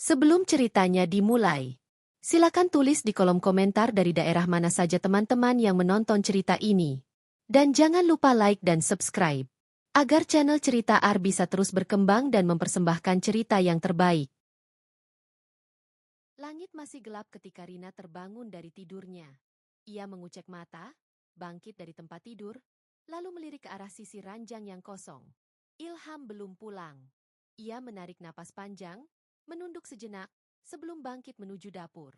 Sebelum ceritanya dimulai, silakan tulis di kolom komentar dari daerah mana saja teman-teman yang menonton cerita ini. Dan jangan lupa like dan subscribe, agar channel Cerita R bisa terus berkembang dan mempersembahkan cerita yang terbaik. Langit masih gelap ketika Rina terbangun dari tidurnya. Ia mengucek mata, bangkit dari tempat tidur, lalu melirik ke arah sisi ranjang yang kosong. Ilham belum pulang. Ia menarik napas panjang, menunduk sejenak, sebelum bangkit menuju dapur.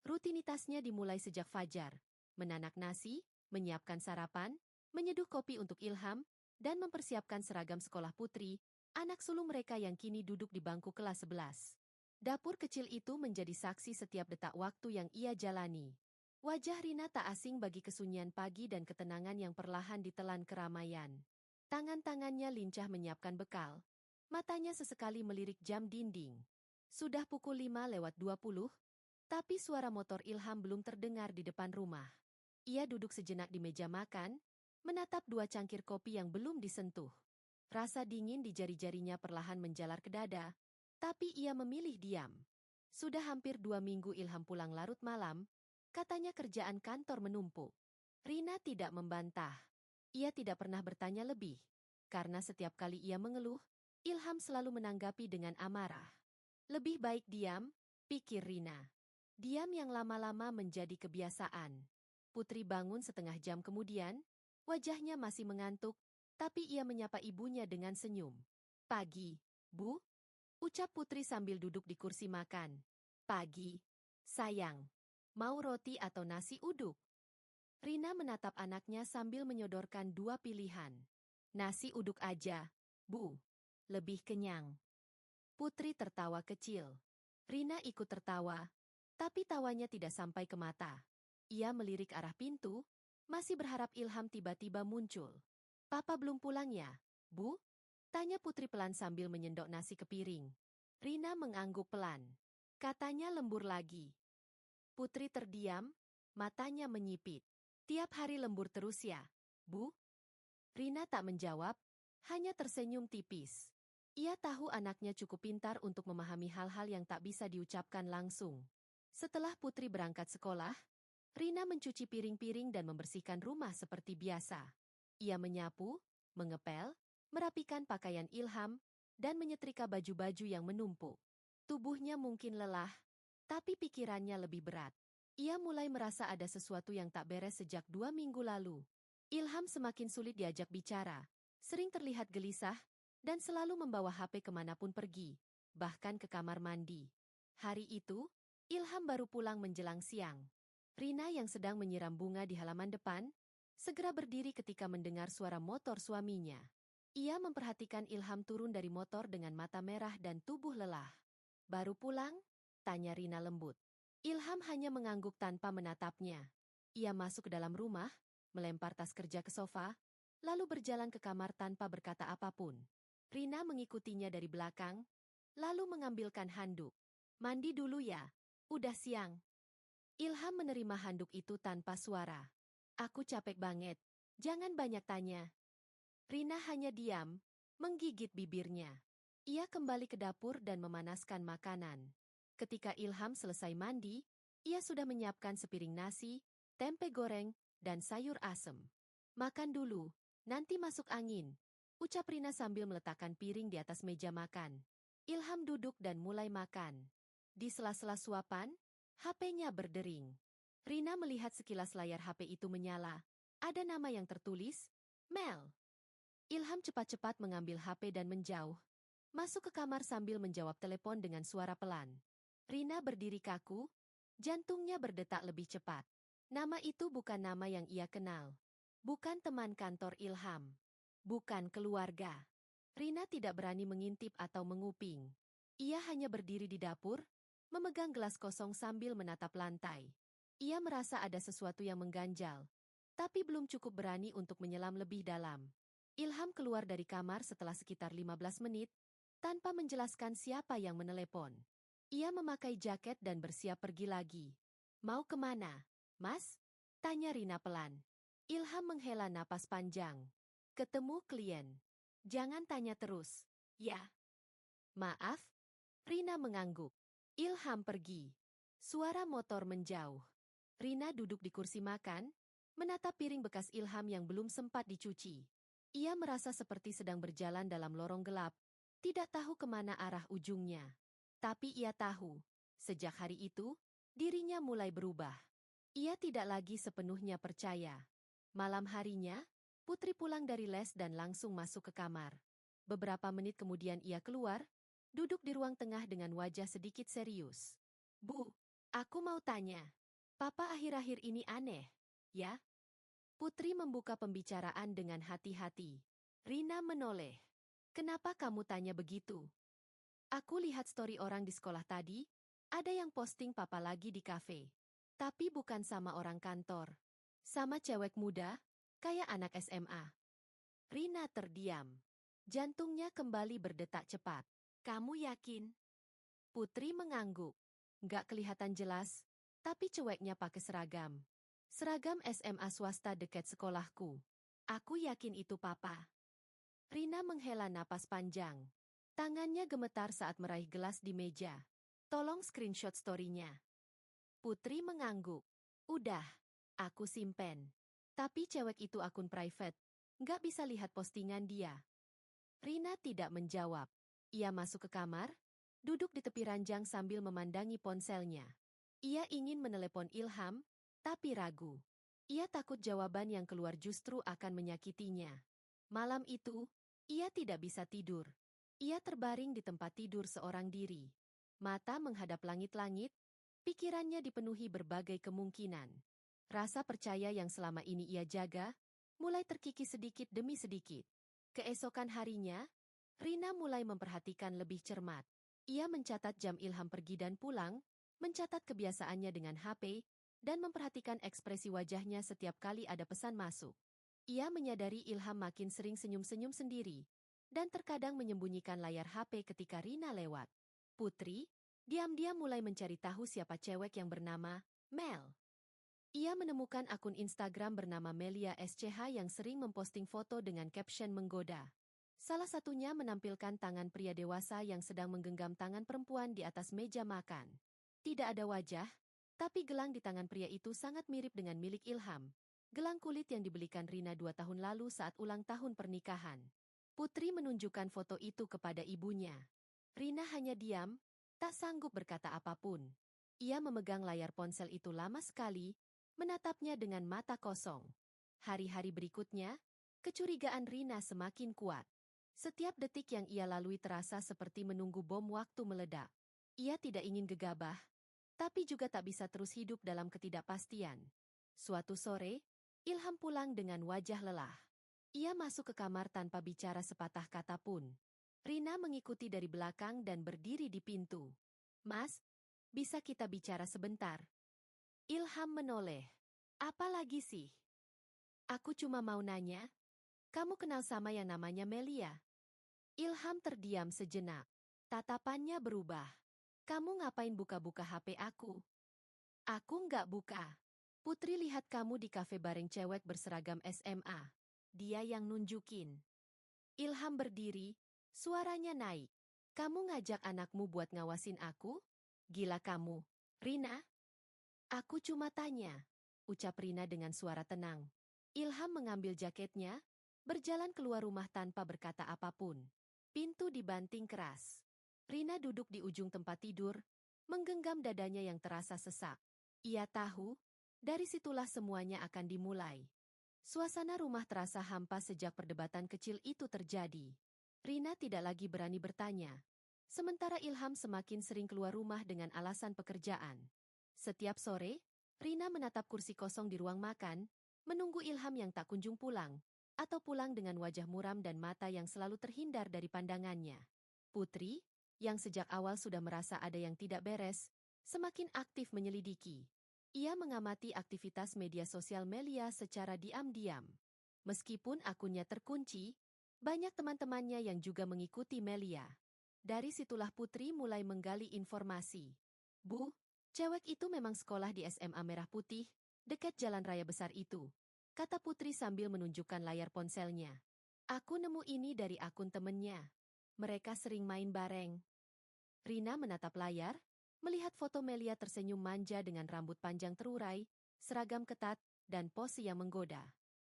Rutinitasnya dimulai sejak fajar, menanak nasi, menyiapkan sarapan, menyeduh kopi untuk Ilham, dan mempersiapkan seragam sekolah Putri, anak sulung mereka yang kini duduk di bangku kelas 11. Dapur kecil itu menjadi saksi setiap detak waktu yang ia jalani. Wajah Rina tak asing bagi kesunyian pagi dan ketenangan yang perlahan ditelan keramaian. Tangan-tangannya lincah menyiapkan bekal. Matanya sesekali melirik jam dinding. Sudah pukul 5:20, tapi suara motor Ilham belum terdengar di depan rumah. Ia duduk sejenak di meja makan, menatap dua cangkir kopi yang belum disentuh. Rasa dingin di jari-jarinya perlahan menjalar ke dada, tapi ia memilih diam. Sudah hampir 2 minggu Ilham pulang larut malam, katanya kerjaan kantor menumpuk. Rina tidak membantah. Ia tidak pernah bertanya lebih, karena setiap kali ia mengeluh, Ilham selalu menanggapi dengan amarah. Lebih baik diam, pikir Rina. Diam yang lama-lama menjadi kebiasaan. Putri bangun setengah jam kemudian, wajahnya masih mengantuk, tapi ia menyapa ibunya dengan senyum. Pagi, Bu, ucap Putri sambil duduk di kursi makan. Pagi, sayang. Mau roti atau nasi uduk? Rina menatap anaknya sambil menyodorkan dua pilihan. Nasi uduk aja, Bu. Lebih kenyang. Putri tertawa kecil. Rina ikut tertawa, tapi tawanya tidak sampai ke mata. Ia melirik arah pintu, masih berharap Ilham tiba-tiba muncul. Papa belum pulang ya, Bu? Tanya Putri pelan sambil menyendok nasi ke piring. Rina mengangguk pelan. Katanya lembur lagi. Putri terdiam, matanya menyipit. Tiap hari lembur terus ya, Bu? Rina tak menjawab, hanya tersenyum tipis. Ia tahu anaknya cukup pintar untuk memahami hal-hal yang tak bisa diucapkan langsung. Setelah Putri berangkat sekolah, Rina mencuci piring-piring dan membersihkan rumah seperti biasa. Ia menyapu, mengepel, merapikan pakaian Ilham, dan menyetrika baju-baju yang menumpuk. Tubuhnya mungkin lelah, tapi pikirannya lebih berat. Ia mulai merasa ada sesuatu yang tak beres sejak 2 minggu lalu. Ilham semakin sulit diajak bicara, sering terlihat gelisah, dan selalu membawa HP kemanapun pergi, bahkan ke kamar mandi. Hari itu, Ilham baru pulang menjelang siang. Rina yang sedang menyiram bunga di halaman depan, segera berdiri ketika mendengar suara motor suaminya. Ia memperhatikan Ilham turun dari motor dengan mata merah dan tubuh lelah. Baru pulang? Tanya Rina lembut. Ilham hanya mengangguk tanpa menatapnya. Ia masuk ke dalam rumah, melempar tas kerja ke sofa, lalu berjalan ke kamar tanpa berkata apapun. Rina mengikutinya dari belakang, lalu mengambilkan handuk. Mandi dulu ya, udah siang. Ilham menerima handuk itu tanpa suara. Aku capek banget, jangan banyak tanya. Rina hanya diam, menggigit bibirnya. Ia kembali ke dapur dan memanaskan makanan. Ketika Ilham selesai mandi, ia sudah menyiapkan sepiring nasi, tempe goreng, dan sayur asem. Makan dulu, nanti masuk angin, ucap Rina sambil meletakkan piring di atas meja makan. Ilham duduk dan mulai makan. Di sela-sela suapan, HP-nya berdering. Rina melihat sekilas layar HP itu menyala. Ada nama yang tertulis, Mel. Ilham cepat-cepat mengambil HP dan menjauh. Masuk ke kamar sambil menjawab telepon dengan suara pelan. Rina berdiri kaku, jantungnya berdetak lebih cepat. Nama itu bukan nama yang ia kenal. Bukan teman kantor Ilham. Bukan keluarga. Rina tidak berani mengintip atau menguping. Ia hanya berdiri di dapur, memegang gelas kosong sambil menatap lantai. Ia merasa ada sesuatu yang mengganjal, tapi belum cukup berani untuk menyelam lebih dalam. Ilham keluar dari kamar setelah sekitar 15 menit, tanpa menjelaskan siapa yang menelepon. Ia memakai jaket dan bersiap pergi lagi. Mau kemana, Mas? Tanya Rina pelan. Ilham menghela napas panjang. Ketemu klien. Jangan tanya terus. Ya. Maaf? Rina mengangguk. Ilham pergi. Suara motor menjauh. Rina duduk di kursi makan, menatap piring bekas Ilham yang belum sempat dicuci. Ia merasa seperti sedang berjalan dalam lorong gelap, tidak tahu kemana arah ujungnya. Tapi ia tahu, sejak hari itu, dirinya mulai berubah. Ia tidak lagi sepenuhnya percaya. Malam harinya, Putri pulang dari les dan langsung masuk ke kamar. Beberapa menit kemudian ia keluar, duduk di ruang tengah dengan wajah sedikit serius. Bu, aku mau tanya. Papa akhir-akhir ini aneh, ya? Putri membuka pembicaraan dengan hati-hati. Rina menoleh. Kenapa kamu tanya begitu? Aku lihat story orang di sekolah tadi, ada yang posting papa lagi di kafe. Tapi bukan sama orang kantor. Sama cewek muda, kayak anak SMA. Rina terdiam. Jantungnya kembali berdetak cepat. Kamu yakin? Putri mengangguk. Nggak kelihatan jelas, tapi cueknya pakai seragam. Seragam SMA swasta dekat sekolahku. Aku yakin itu papa. Rina menghela napas panjang. Tangannya gemetar saat meraih gelas di meja. Tolong screenshot story-nya. Putri mengangguk. Udah, aku simpen. Tapi cewek itu akun private. Nggak bisa lihat postingan dia. Rina tidak menjawab. Ia masuk ke kamar, duduk di tepi ranjang sambil memandangi ponselnya. Ia ingin menelepon Ilham, tapi ragu. Ia takut jawaban yang keluar justru akan menyakitinya. Malam itu, ia tidak bisa tidur. Ia terbaring di tempat tidur seorang diri. Mata menghadap langit-langit, pikirannya dipenuhi berbagai kemungkinan. Rasa percaya yang selama ini ia jaga, mulai terkikis sedikit demi sedikit. Keesokan harinya, Rina mulai memperhatikan lebih cermat. Ia mencatat jam Ilham pergi dan pulang, mencatat kebiasaannya dengan HP, dan memperhatikan ekspresi wajahnya setiap kali ada pesan masuk. Ia menyadari Ilham makin sering senyum-senyum sendiri, dan terkadang menyembunyikan layar HP ketika Rina lewat. Putri, diam-diam mulai mencari tahu siapa cewek yang bernama Mel. Ia menemukan akun Instagram bernama Melia SCH yang sering memposting foto dengan caption menggoda. Salah satunya menampilkan tangan pria dewasa yang sedang menggenggam tangan perempuan di atas meja makan. Tidak ada wajah, tapi gelang di tangan pria itu sangat mirip dengan milik Ilham. Gelang kulit yang dibelikan Rina 2 tahun lalu saat ulang tahun pernikahan. Putri menunjukkan foto itu kepada ibunya. Rina hanya diam, tak sanggup berkata apapun. Ia memegang layar ponsel itu lama sekali, menatapnya dengan mata kosong. Hari-hari berikutnya, kecurigaan Rina semakin kuat. Setiap detik yang ia lalui terasa seperti menunggu bom waktu meledak. Ia tidak ingin gegabah, tapi juga tak bisa terus hidup dalam ketidakpastian. Suatu sore, Ilham pulang dengan wajah lelah. Ia masuk ke kamar tanpa bicara sepatah kata pun. Rina mengikuti dari belakang dan berdiri di pintu. Mas, bisa kita bicara sebentar? Ilham menoleh. Apa lagi sih? Aku cuma mau nanya, kamu kenal sama yang namanya Melia? Ilham terdiam sejenak. Tatapannya berubah. Kamu ngapain buka-buka HP aku? Aku nggak buka. Putri lihat kamu di kafe bareng cewek berseragam SMA. Dia yang nunjukin. Ilham berdiri, suaranya naik. Kamu ngajak anakmu buat ngawasin aku? Gila kamu. Rina? Aku cuma tanya, ucap Rina dengan suara tenang. Ilham mengambil jaketnya, berjalan keluar rumah tanpa berkata apapun. Pintu dibanting keras. Rina duduk di ujung tempat tidur, menggenggam dadanya yang terasa sesak. Ia tahu, dari situlah semuanya akan dimulai. Suasana rumah terasa hampa sejak perdebatan kecil itu terjadi. Rina tidak lagi berani bertanya. Sementara Ilham semakin sering keluar rumah dengan alasan pekerjaan. Setiap sore, Rina menatap kursi kosong di ruang makan, menunggu Ilham yang tak kunjung pulang, atau pulang dengan wajah muram dan mata yang selalu terhindar dari pandangannya. Putri, yang sejak awal sudah merasa ada yang tidak beres, semakin aktif menyelidiki. Ia mengamati aktivitas media sosial Melia secara diam-diam. Meskipun akunnya terkunci, banyak teman-temannya yang juga mengikuti Melia. Dari situlah Putri mulai menggali informasi. Bu, cewek itu memang sekolah di SMA Merah Putih, dekat jalan raya besar itu, kata Putri sambil menunjukkan layar ponselnya. Aku nemu ini dari akun temennya. Mereka sering main bareng. Rina menatap layar, Melihat foto Melia tersenyum manja dengan rambut panjang terurai, seragam ketat, dan pose yang menggoda.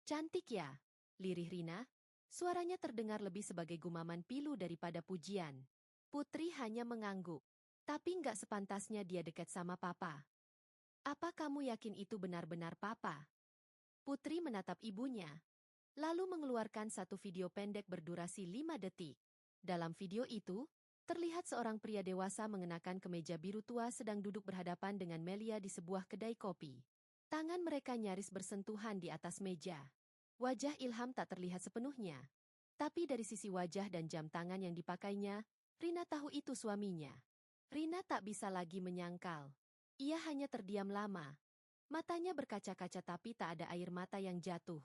Cantik ya, lirih Rina. Suaranya terdengar lebih sebagai gumaman pilu daripada pujian. Putri hanya mengangguk. Tapi nggak sepantasnya dia dekat sama papa. Apa kamu yakin itu benar-benar papa? Putri menatap ibunya, lalu mengeluarkan satu video pendek berdurasi 5 detik. Dalam video itu, terlihat seorang pria dewasa mengenakan kemeja biru tua sedang duduk berhadapan dengan Melia di sebuah kedai kopi. Tangan mereka nyaris bersentuhan di atas meja. Wajah Ilham tak terlihat sepenuhnya. Tapi dari sisi wajah dan jam tangan yang dipakainya, Rina tahu itu suaminya. Rina tak bisa lagi menyangkal. Ia hanya terdiam lama. Matanya berkaca-kaca tapi tak ada air mata yang jatuh.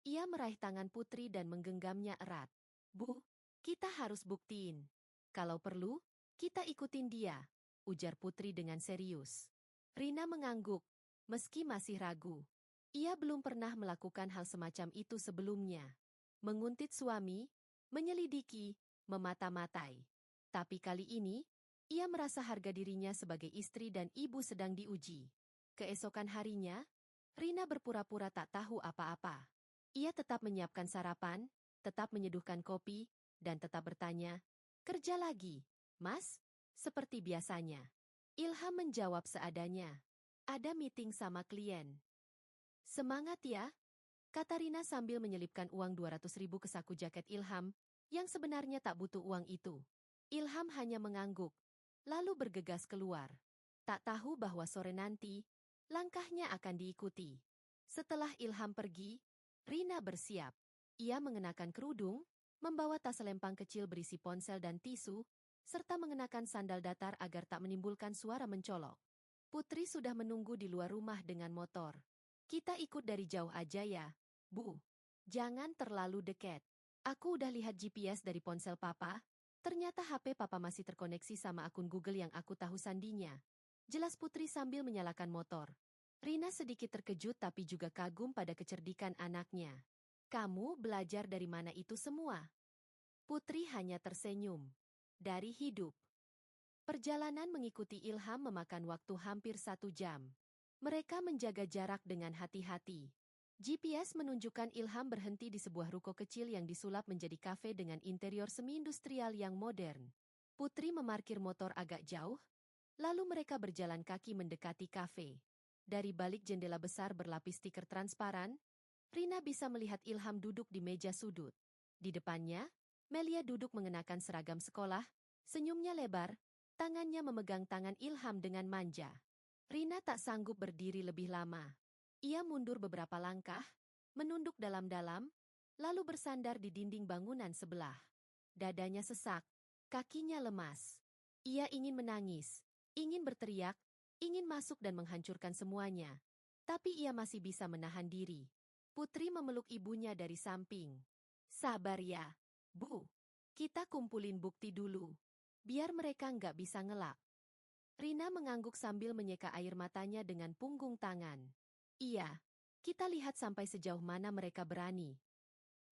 Ia meraih tangan Putri dan menggenggamnya erat. Bu, kita harus buktiin. Kalau perlu, kita ikutin dia, ujar Putri dengan serius. Rina mengangguk, meski masih ragu. Ia belum pernah melakukan hal semacam itu sebelumnya. Menguntit suami, menyelidiki, memata-matai. Tapi kali ini, ia merasa harga dirinya sebagai istri dan ibu sedang diuji. Keesokan harinya, Rina berpura-pura tak tahu apa-apa. Ia tetap menyiapkan sarapan, tetap menyeduhkan kopi, dan tetap bertanya, "Kerja lagi, Mas?" Seperti biasanya. Ilham menjawab seadanya, "Ada meeting sama klien." "Semangat ya," kata Rina sambil menyelipkan uang 200.000 ke saku jaket Ilham, yang sebenarnya tak butuh uang itu. Ilham hanya mengangguk, lalu bergegas keluar. Tak tahu bahwa sore nanti, langkahnya akan diikuti. Setelah Ilham pergi, Rina bersiap. Ia mengenakan kerudung, membawa tas selempang kecil berisi ponsel dan tisu, serta mengenakan sandal datar agar tak menimbulkan suara mencolok. Putri sudah menunggu di luar rumah dengan motor. "Kita ikut dari jauh aja ya, Bu. Jangan terlalu dekat. Aku udah lihat GPS dari ponsel papa. Ternyata HP papa masih terkoneksi sama akun Google yang aku tahu sandinya," jelas Putri sambil menyalakan motor. Rina sedikit terkejut tapi juga kagum pada kecerdikan anaknya. "Kamu belajar dari mana itu semua?" Putri hanya tersenyum. "Dari hidup." Perjalanan mengikuti Ilham memakan waktu hampir 1 jam. Mereka menjaga jarak dengan hati-hati. GPS menunjukkan Ilham berhenti di sebuah ruko kecil yang disulap menjadi kafe dengan interior semi-industrial yang modern. Putri memarkir motor agak jauh, lalu mereka berjalan kaki mendekati kafe. Dari balik jendela besar berlapis stiker transparan, Rina bisa melihat Ilham duduk di meja sudut. Di depannya, Melia duduk mengenakan seragam sekolah, senyumnya lebar, tangannya memegang tangan Ilham dengan manja. Rina tak sanggup berdiri lebih lama. Ia mundur beberapa langkah, menunduk dalam-dalam, lalu bersandar di dinding bangunan sebelah. Dadanya sesak, kakinya lemas. Ia ingin menangis, ingin berteriak, ingin masuk dan menghancurkan semuanya. Tapi ia masih bisa menahan diri. Putri memeluk ibunya dari samping. "Sabar ya, Bu. Kita kumpulin bukti dulu. Biar mereka nggak bisa ngelak." Rina mengangguk sambil menyeka air matanya dengan punggung tangan. "Iya, kita lihat sampai sejauh mana mereka berani."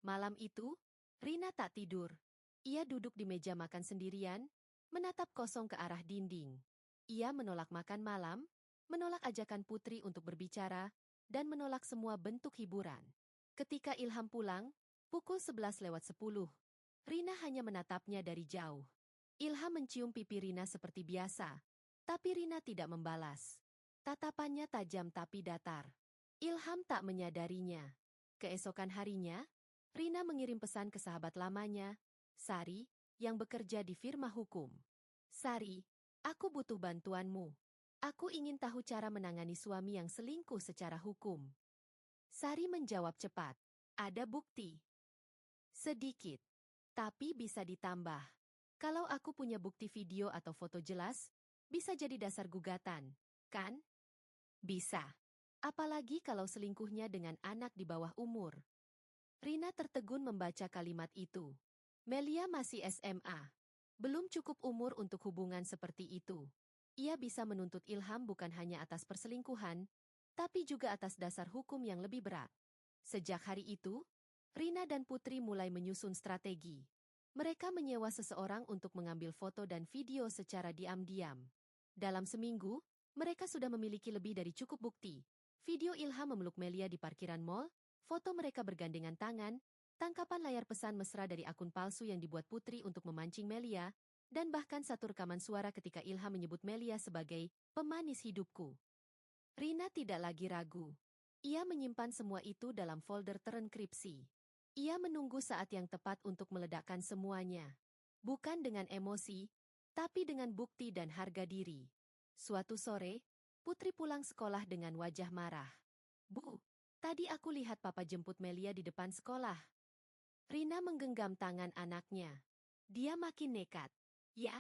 Malam itu, Rina tak tidur. Ia duduk di meja makan sendirian, menatap kosong ke arah dinding. Ia menolak makan malam, menolak ajakan Putri untuk berbicara, dan menolak semua bentuk hiburan. Ketika Ilham pulang, pukul 11:10, Rina hanya menatapnya dari jauh. Ilham mencium pipi Rina seperti biasa, tapi Rina tidak membalas. Tatapannya tajam tapi datar. Ilham tak menyadarinya. Keesokan harinya, Rina mengirim pesan ke sahabat lamanya, Sari, yang bekerja di firma hukum. "Sari, aku butuh bantuanmu. Aku ingin tahu cara menangani suami yang selingkuh secara hukum." Sari menjawab cepat, "Ada bukti." "Sedikit. Tapi bisa ditambah. Kalau aku punya bukti video atau foto jelas, bisa jadi dasar gugatan, kan?" "Bisa. Apalagi kalau selingkuhnya dengan anak di bawah umur." Rina tertegun membaca kalimat itu. Melia masih SMA. Belum cukup umur untuk hubungan seperti itu. Ia bisa menuntut Ilham bukan hanya atas perselingkuhan, tapi juga atas dasar hukum yang lebih berat. Sejak hari itu, Rina dan Putri mulai menyusun strategi. Mereka menyewa seseorang untuk mengambil foto dan video secara diam-diam. Dalam seminggu, mereka sudah memiliki lebih dari cukup bukti. Video Ilham memeluk Melia di parkiran mall, foto mereka bergandengan tangan, tangkapan layar pesan mesra dari akun palsu yang dibuat Putri untuk memancing Melia, dan bahkan satu rekaman suara ketika Ilham menyebut Melia sebagai pemanis hidupku. Rina tidak lagi ragu. Ia menyimpan semua itu dalam folder terenkripsi. Ia menunggu saat yang tepat untuk meledakkan semuanya. Bukan dengan emosi, tapi dengan bukti dan harga diri. Suatu sore, Putri pulang sekolah dengan wajah marah. Bu, tadi aku lihat papa jemput Melia di depan sekolah. Rina menggenggam tangan anaknya. Dia makin nekat. Ya,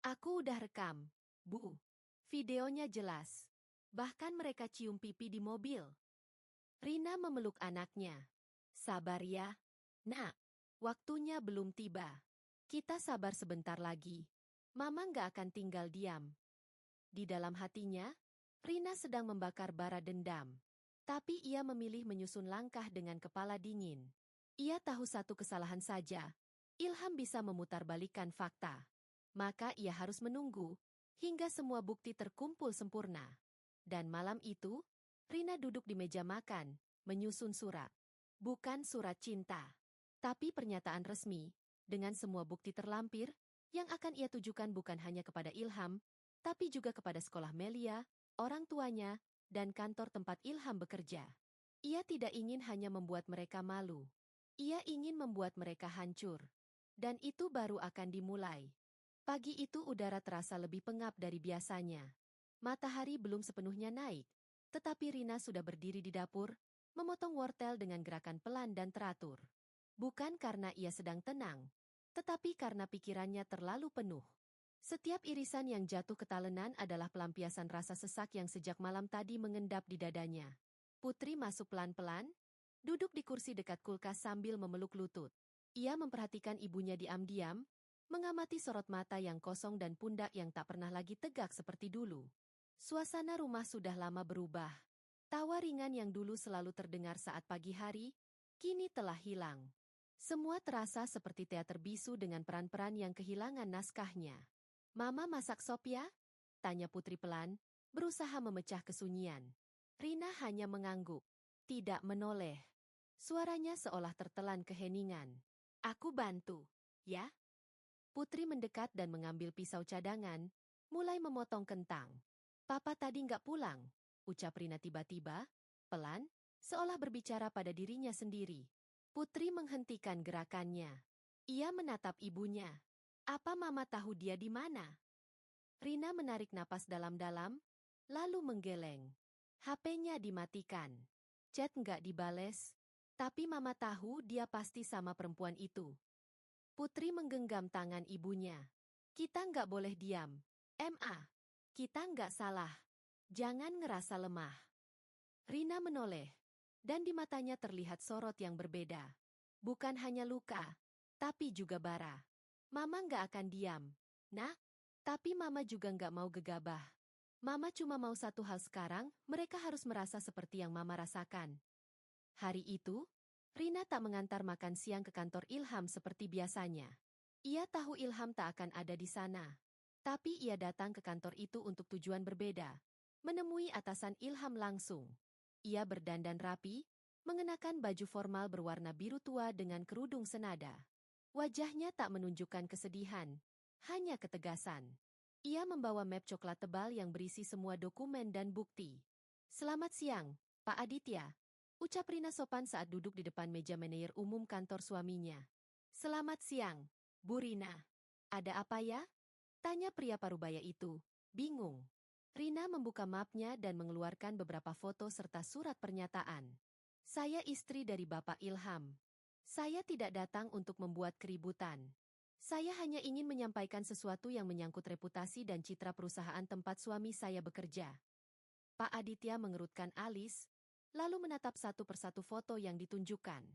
aku udah rekam. Bu, videonya jelas. Bahkan mereka cium pipi di mobil. Rina memeluk anaknya. Sabar ya, Nak. Waktunya belum tiba. Kita sabar sebentar lagi. Mama nggak akan tinggal diam. Di dalam hatinya, Rina sedang membakar bara dendam. Tapi ia memilih menyusun langkah dengan kepala dingin. Ia tahu satu kesalahan saja. Ilham bisa memutarbalikkan fakta. Maka ia harus menunggu hingga semua bukti terkumpul sempurna. Dan malam itu, Rina duduk di meja makan, menyusun surat. Bukan surat cinta, tapi pernyataan resmi, dengan semua bukti terlampir, yang akan ia tujukan bukan hanya kepada Ilham, tapi juga kepada sekolah Melia, orang tuanya, dan kantor tempat Ilham bekerja. Ia tidak ingin hanya membuat mereka malu. Ia ingin membuat mereka hancur. Dan itu baru akan dimulai. Pagi itu udara terasa lebih pengap dari biasanya. Matahari belum sepenuhnya naik, tetapi Rina sudah berdiri di dapur, memotong wortel dengan gerakan pelan dan teratur. Bukan karena ia sedang tenang, tetapi karena pikirannya terlalu penuh. Setiap irisan yang jatuh ke talenan adalah pelampiasan rasa sesak yang sejak malam tadi mengendap di dadanya. Putri masuk pelan-pelan, duduk di kursi dekat kulkas sambil memeluk lutut. Ia memperhatikan ibunya diam-diam, mengamati sorot mata yang kosong dan pundak yang tak pernah lagi tegak seperti dulu. Suasana rumah sudah lama berubah. Tawa ringan yang dulu selalu terdengar saat pagi hari, kini telah hilang. Semua terasa seperti teater bisu dengan peran-peran yang kehilangan naskahnya. Mama masak sop ya? Tanya Putri pelan, berusaha memecah kesunyian. Rina hanya mengangguk, tidak menoleh. Suaranya seolah tertelan keheningan. Aku bantu, ya? Putri mendekat dan mengambil pisau cadangan, mulai memotong kentang. Papa tadi nggak pulang, ucap Rina tiba-tiba, pelan, seolah berbicara pada dirinya sendiri. Putri menghentikan gerakannya. Ia menatap ibunya. Apa mama tahu dia di mana? Rina menarik napas dalam-dalam, lalu menggeleng. HP-nya dimatikan. Chat nggak dibales, tapi mama tahu dia pasti sama perempuan itu. Putri menggenggam tangan ibunya. Kita nggak boleh diam. Kita nggak salah. Jangan ngerasa lemah. Rina menoleh, dan di matanya terlihat sorot yang berbeda. Bukan hanya luka, tapi juga bara. Mama nggak akan diam, Nak. Tapi Mama juga nggak mau gegabah. Mama cuma mau satu hal sekarang, mereka harus merasa seperti yang Mama rasakan. Hari itu, Rina tak mengantar makan siang ke kantor Ilham seperti biasanya. Ia tahu Ilham tak akan ada di sana. Tapi ia datang ke kantor itu untuk tujuan berbeda. Menemui atasan Ilham langsung. Ia berdandan rapi, mengenakan baju formal berwarna biru tua dengan kerudung senada. Wajahnya tak menunjukkan kesedihan, hanya ketegasan. Ia membawa map coklat tebal yang berisi semua dokumen dan bukti. Selamat siang, Pak Aditya, ucap Rina sopan saat duduk di depan meja manajer umum kantor suaminya. Selamat siang, Bu Rina. Ada apa ya? Tanya pria parubaya itu, bingung. Rina membuka mapnya dan mengeluarkan beberapa foto serta surat pernyataan. Saya istri dari Bapak Ilham. Saya tidak datang untuk membuat keributan. Saya hanya ingin menyampaikan sesuatu yang menyangkut reputasi dan citra perusahaan tempat suami saya bekerja. Pak Aditya mengerutkan alis, lalu menatap satu persatu foto yang ditunjukkan.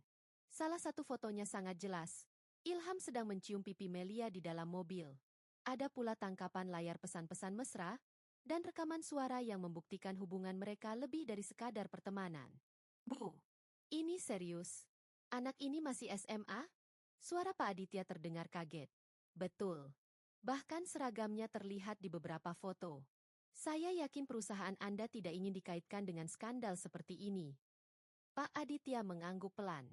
Salah satu fotonya sangat jelas. Ilham sedang mencium pipi Melia di dalam mobil. Ada pula tangkapan layar pesan-pesan mesra, dan rekaman suara yang membuktikan hubungan mereka lebih dari sekadar pertemanan. Bu, ini serius? Anak ini masih SMA? Suara Pak Aditya terdengar kaget. Betul. Bahkan seragamnya terlihat di beberapa foto. Saya yakin perusahaan Anda tidak ingin dikaitkan dengan skandal seperti ini. Pak Aditya mengangguk pelan.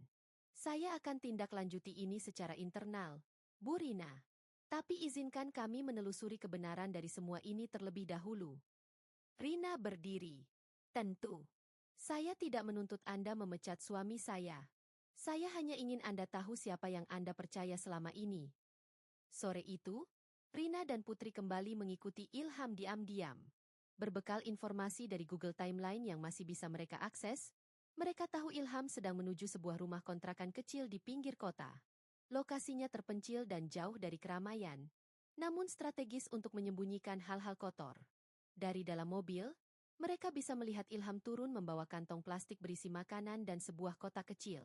Saya akan tindak lanjuti ini secara internal, Bu Rina. Tapi izinkan kami menelusuri kebenaran dari semua ini terlebih dahulu. Rina berdiri. Tentu. Saya tidak menuntut Anda memecat suami saya. Saya hanya ingin Anda tahu siapa yang Anda percaya selama ini. Sore itu, Rina dan Putri kembali mengikuti Ilham diam-diam. Berbekal informasi dari Google Timeline yang masih bisa mereka akses, mereka tahu Ilham sedang menuju sebuah rumah kontrakan kecil di pinggir kota. Lokasinya terpencil dan jauh dari keramaian, namun strategis untuk menyembunyikan hal-hal kotor. Dari dalam mobil, mereka bisa melihat Ilham turun membawa kantong plastik berisi makanan dan sebuah kotak kecil.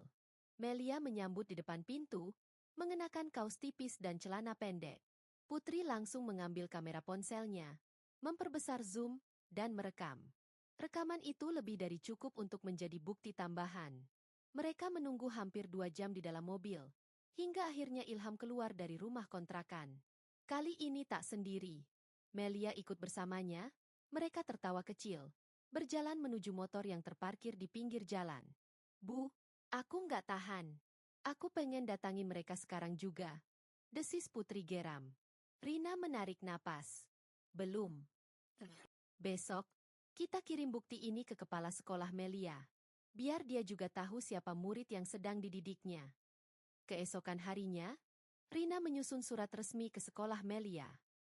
Melia menyambut di depan pintu, mengenakan kaos tipis dan celana pendek. Putri langsung mengambil kamera ponselnya, memperbesar zoom, dan merekam. Rekaman itu lebih dari cukup untuk menjadi bukti tambahan. Mereka menunggu hampir 2 jam di dalam mobil, hingga akhirnya Ilham keluar dari rumah kontrakan. Kali ini tak sendiri. Melia ikut bersamanya, mereka tertawa kecil, berjalan menuju motor yang terparkir di pinggir jalan. Bu, aku nggak tahan. Aku pengen datangin mereka sekarang juga. Desis Putri geram. Rina menarik napas. Belum. Besok, kita kirim bukti ini ke kepala sekolah Melia. Biar dia juga tahu siapa murid yang sedang dididiknya. Keesokan harinya, Rina menyusun surat resmi ke sekolah Melia.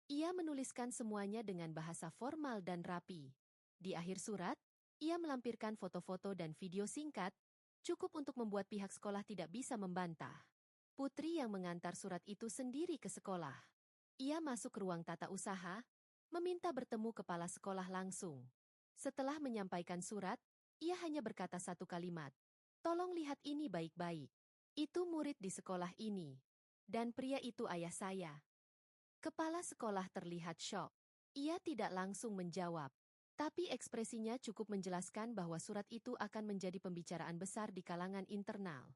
Ia menuliskan semuanya dengan bahasa formal dan rapi. Di akhir surat, ia melampirkan foto-foto dan video singkat, cukup untuk membuat pihak sekolah tidak bisa membantah. Putri yang mengantar surat itu sendiri ke sekolah. Ia masuk ke ruang tata usaha, meminta bertemu kepala sekolah langsung. Setelah menyampaikan surat, ia hanya berkata satu kalimat. Tolong lihat ini baik-baik. Itu murid di sekolah ini. Dan pria itu ayah saya. Kepala sekolah terlihat syok. Ia tidak langsung menjawab. Tapi ekspresinya cukup menjelaskan bahwa surat itu akan menjadi pembicaraan besar di kalangan internal.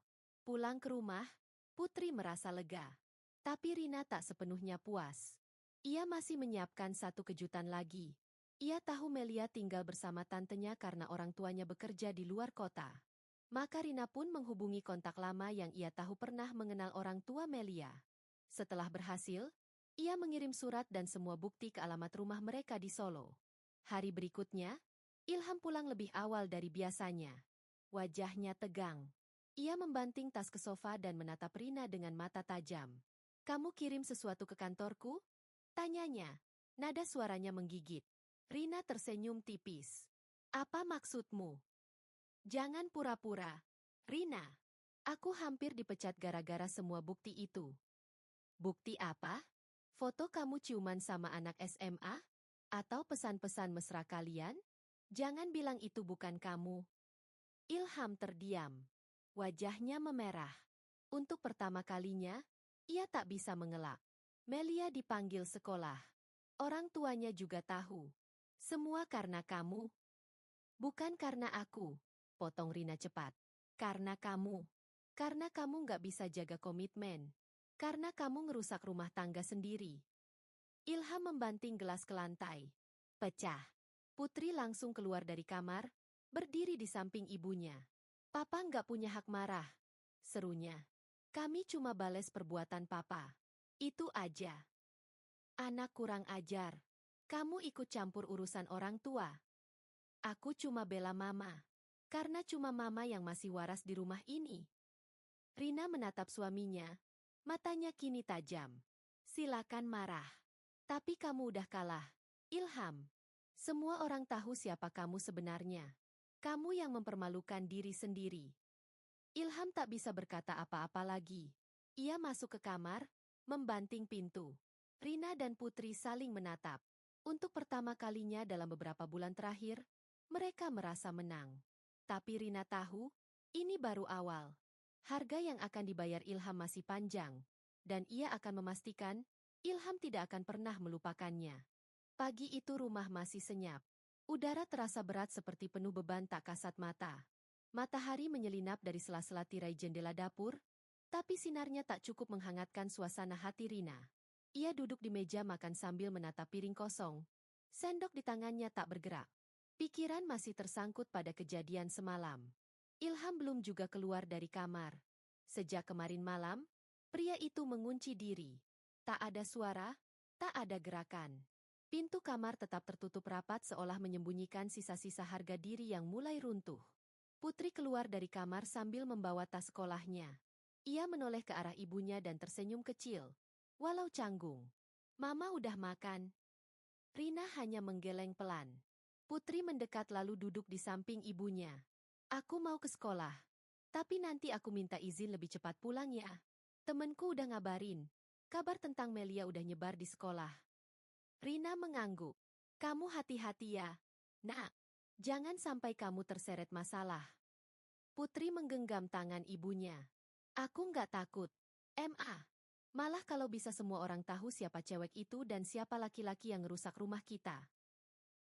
Pulang ke rumah, Putri merasa lega. Tapi Rina tak sepenuhnya puas. Ia masih menyiapkan satu kejutan lagi. Ia tahu Melia tinggal bersama tantenya karena orang tuanya bekerja di luar kota. Maka Rina pun menghubungi kontak lama yang ia tahu pernah mengenal orang tua Melia. Setelah berhasil, ia mengirim surat dan semua bukti ke alamat rumah mereka di Solo. Hari berikutnya, Ilham pulang lebih awal dari biasanya. Wajahnya tegang. Ia membanting tas ke sofa dan menatap Rina dengan mata tajam. Kamu kirim sesuatu ke kantorku? Tanyanya. Nada suaranya menggigit. Rina tersenyum tipis. Apa maksudmu? Jangan pura-pura. Rina, aku hampir dipecat gara-gara semua bukti itu. Bukti apa? Foto kamu ciuman sama anak SMA? Atau pesan-pesan mesra kalian? Jangan bilang itu bukan kamu. Ilham terdiam. Wajahnya memerah. Untuk pertama kalinya, ia tak bisa mengelak. Melia dipanggil sekolah. Orang tuanya juga tahu. Semua karena kamu. Bukan karena aku, potong Rina cepat. Karena kamu. Karena kamu nggak bisa jaga komitmen. Karena kamu ngerusak rumah tangga sendiri. Ilham membanting gelas ke lantai. Pecah. Putri langsung keluar dari kamar, berdiri di samping ibunya. Papa nggak punya hak marah. Serunya. Kami cuma bales perbuatan papa. Itu aja. Anak kurang ajar. Kamu ikut campur urusan orang tua. Aku cuma bela mama. Karena cuma mama yang masih waras di rumah ini. Rina menatap suaminya. Matanya kini tajam. Silakan marah. Tapi kamu udah kalah. Ilham. Semua orang tahu siapa kamu sebenarnya. Kamu yang mempermalukan diri sendiri. Ilham tak bisa berkata apa-apa lagi. Ia masuk ke kamar, membanting pintu. Rina dan Putri saling menatap. Untuk pertama kalinya dalam beberapa bulan terakhir, mereka merasa menang. Tapi Rina tahu, ini baru awal. Harga yang akan dibayar Ilham masih panjang, dan ia akan memastikan Ilham tidak akan pernah melupakannya. Pagi itu rumah masih senyap. Udara terasa berat seperti penuh beban tak kasat mata. Matahari menyelinap dari sela-sela tirai jendela dapur, tapi sinarnya tak cukup menghangatkan suasana hati Rina. Ia duduk di meja makan sambil menatap piring kosong. Sendok di tangannya tak bergerak. Pikiran masih tersangkut pada kejadian semalam. Ilham belum juga keluar dari kamar. Sejak kemarin malam, pria itu mengunci diri. Tak ada suara, tak ada gerakan. Pintu kamar tetap tertutup rapat seolah menyembunyikan sisa-sisa harga diri yang mulai runtuh. Putri keluar dari kamar sambil membawa tas sekolahnya. Ia menoleh ke arah ibunya dan tersenyum kecil. Walau canggung. Mama udah makan. Rina hanya menggeleng pelan. Putri mendekat lalu duduk di samping ibunya. Aku mau ke sekolah. Tapi nanti aku minta izin lebih cepat pulang ya. Temenku udah ngabarin. Kabar tentang Melia udah nyebar di sekolah. Rina mengangguk. Kamu hati-hati ya. Nak, jangan sampai kamu terseret masalah. Putri menggenggam tangan ibunya. Aku nggak takut. Malah kalau bisa semua orang tahu siapa cewek itu dan siapa laki-laki yang ngerusak rumah kita.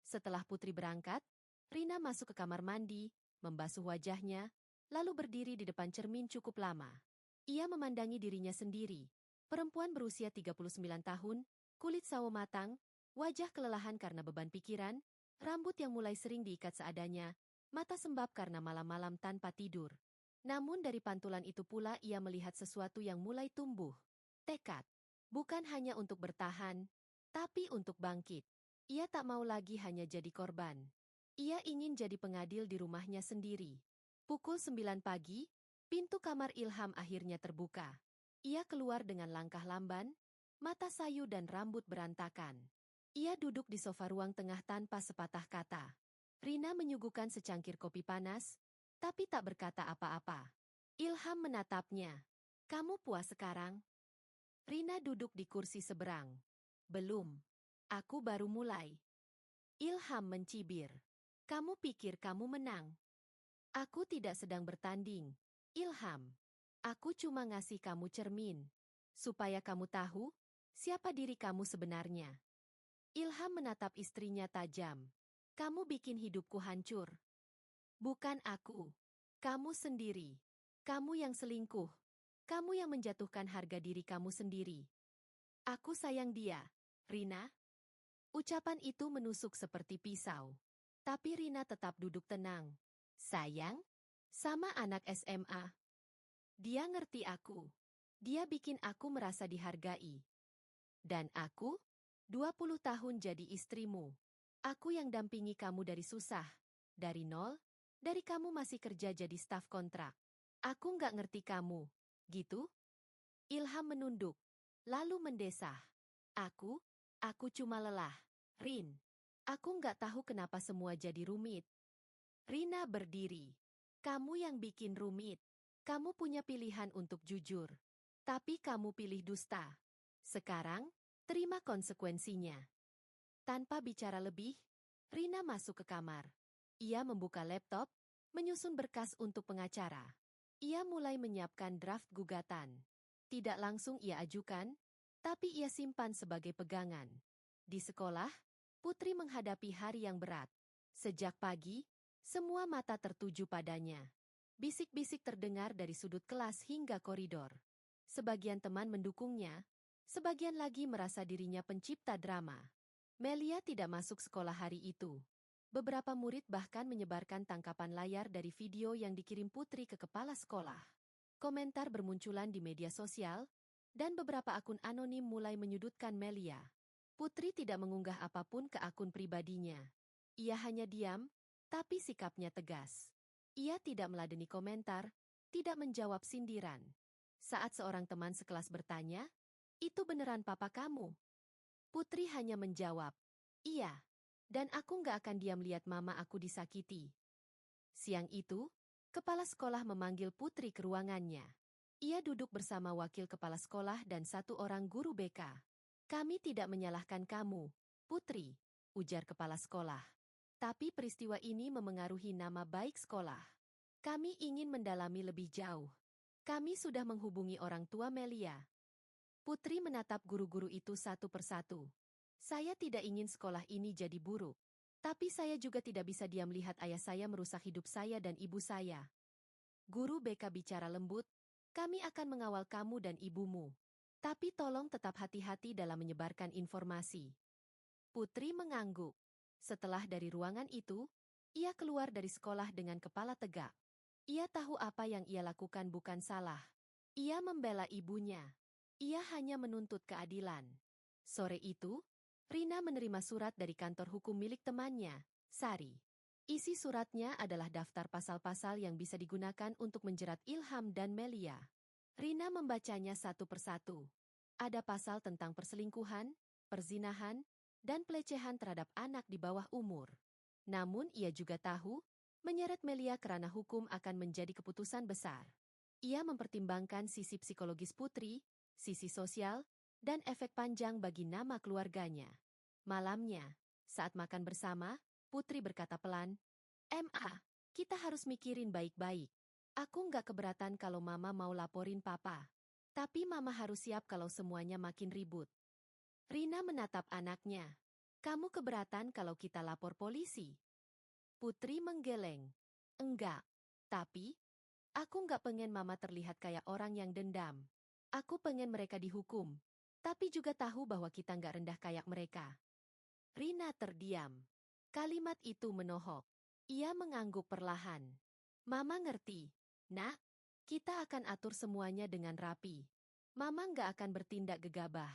Setelah Putri berangkat, Rina masuk ke kamar mandi, membasuh wajahnya, lalu berdiri di depan cermin cukup lama. Ia memandangi dirinya sendiri. Perempuan berusia 39 tahun, kulit sawo matang, wajah kelelahan karena beban pikiran, rambut yang mulai sering diikat seadanya, mata sembab karena malam-malam tanpa tidur. Namun dari pantulan itu pula ia melihat sesuatu yang mulai tumbuh. Tekad. Bukan hanya untuk bertahan, tapi untuk bangkit. Ia tak mau lagi hanya jadi korban. Ia ingin jadi pengadil di rumahnya sendiri. Pukul 9 pagi, pintu kamar Ilham akhirnya terbuka. Ia keluar dengan langkah lamban, mata sayu dan rambut berantakan. Ia duduk di sofa ruang tengah tanpa sepatah kata. Rina menyuguhkan secangkir kopi panas, tapi tak berkata apa-apa. Ilham menatapnya. Kamu puas sekarang? Rina duduk di kursi seberang. Belum. Aku baru mulai. Ilham mencibir. Kamu pikir kamu menang? Aku tidak sedang bertanding. Ilham. Aku cuma ngasih kamu cermin. Supaya kamu tahu siapa diri kamu sebenarnya. Ilham menatap istrinya tajam. Kamu bikin hidupku hancur. Bukan aku. Kamu sendiri. Kamu yang selingkuh. Kamu yang menjatuhkan harga diri kamu sendiri. Aku sayang dia, Rina. Ucapan itu menusuk seperti pisau. Tapi Rina tetap duduk tenang. Sayang? Sama anak SMA. Dia ngerti aku. Dia bikin aku merasa dihargai. Dan aku, 20 tahun jadi istrimu. Aku yang dampingi kamu dari susah. Dari nol, dari kamu masih kerja jadi staf kontrak. Aku nggak ngerti kamu. Gitu? Ilham menunduk, lalu mendesah. Aku cuma lelah. Rin, aku nggak tahu kenapa semua jadi rumit. Rina berdiri. Kamu yang bikin rumit. Kamu punya pilihan untuk jujur. Tapi kamu pilih dusta. Sekarang, terima konsekuensinya. Tanpa bicara lebih, Rina masuk ke kamar. Ia membuka laptop, menyusun berkas untuk pengacara. Ia mulai menyiapkan draft gugatan. Tidak langsung ia ajukan, tapi ia simpan sebagai pegangan. Di sekolah, Putri menghadapi hari yang berat. Sejak pagi, semua mata tertuju padanya. Bisik-bisik terdengar dari sudut kelas hingga koridor. Sebagian teman mendukungnya, sebagian lagi merasa dirinya pencipta drama. Melia tidak masuk sekolah hari itu. Beberapa murid bahkan menyebarkan tangkapan layar dari video yang dikirim Putri ke kepala sekolah. Komentar bermunculan di media sosial, dan beberapa akun anonim mulai menyudutkan Melia. Putri tidak mengunggah apapun ke akun pribadinya. Ia hanya diam, tapi sikapnya tegas. Ia tidak meladeni komentar, tidak menjawab sindiran. Saat seorang teman sekelas bertanya, "Itu beneran papa kamu?" Putri hanya menjawab, "Iya. Dan aku nggak akan diam lihat mama aku disakiti." Siang itu, kepala sekolah memanggil Putri ke ruangannya. Ia duduk bersama wakil kepala sekolah dan satu orang guru BK. "Kami tidak menyalahkan kamu, Putri," ujar kepala sekolah. "Tapi peristiwa ini memengaruhi nama baik sekolah. Kami ingin mendalami lebih jauh. Kami sudah menghubungi orang tua Melia." Putri menatap guru-guru itu satu persatu. "Saya tidak ingin sekolah ini jadi buruk. Tapi saya juga tidak bisa diam lihat ayah saya merusak hidup saya dan ibu saya." Guru BK bicara lembut, "Kami akan mengawal kamu dan ibumu. Tapi tolong tetap hati-hati dalam menyebarkan informasi. Putri mengangguk. Setelah dari ruangan itu, ia keluar dari sekolah dengan kepala tegak. Ia tahu apa yang ia lakukan bukan salah. Ia membela ibunya. Ia hanya menuntut keadilan. Sore itu, Rina menerima surat dari kantor hukum milik temannya, Sari. Isi suratnya adalah daftar pasal-pasal yang bisa digunakan untuk menjerat Ilham dan Melia. Rina membacanya satu persatu. Ada pasal tentang perselingkuhan, perzinahan, dan pelecehan terhadap anak di bawah umur. Namun ia juga tahu, menyeret Melia kerana hukum akan menjadi keputusan besar. Ia mempertimbangkan sisi psikologis Putri, sisi sosial, dan efek panjang bagi nama keluarganya. Malamnya, saat makan bersama, Putri berkata pelan, "Ma, kita harus mikirin baik-baik. Aku nggak keberatan kalau Mama mau laporin Papa. Tapi Mama harus siap kalau semuanya makin ribut." Rina menatap anaknya. "Kamu keberatan kalau kita lapor polisi?" Putri menggeleng. "Enggak. Tapi, aku nggak pengen Mama terlihat kayak orang yang dendam. Aku pengen mereka dihukum. Tapi juga tahu bahwa kita nggak rendah kayak mereka." Rina terdiam. Kalimat itu menohok. Ia mengangguk perlahan. "Mama ngerti. Nak, kita akan atur semuanya dengan rapi. Mama nggak akan bertindak gegabah."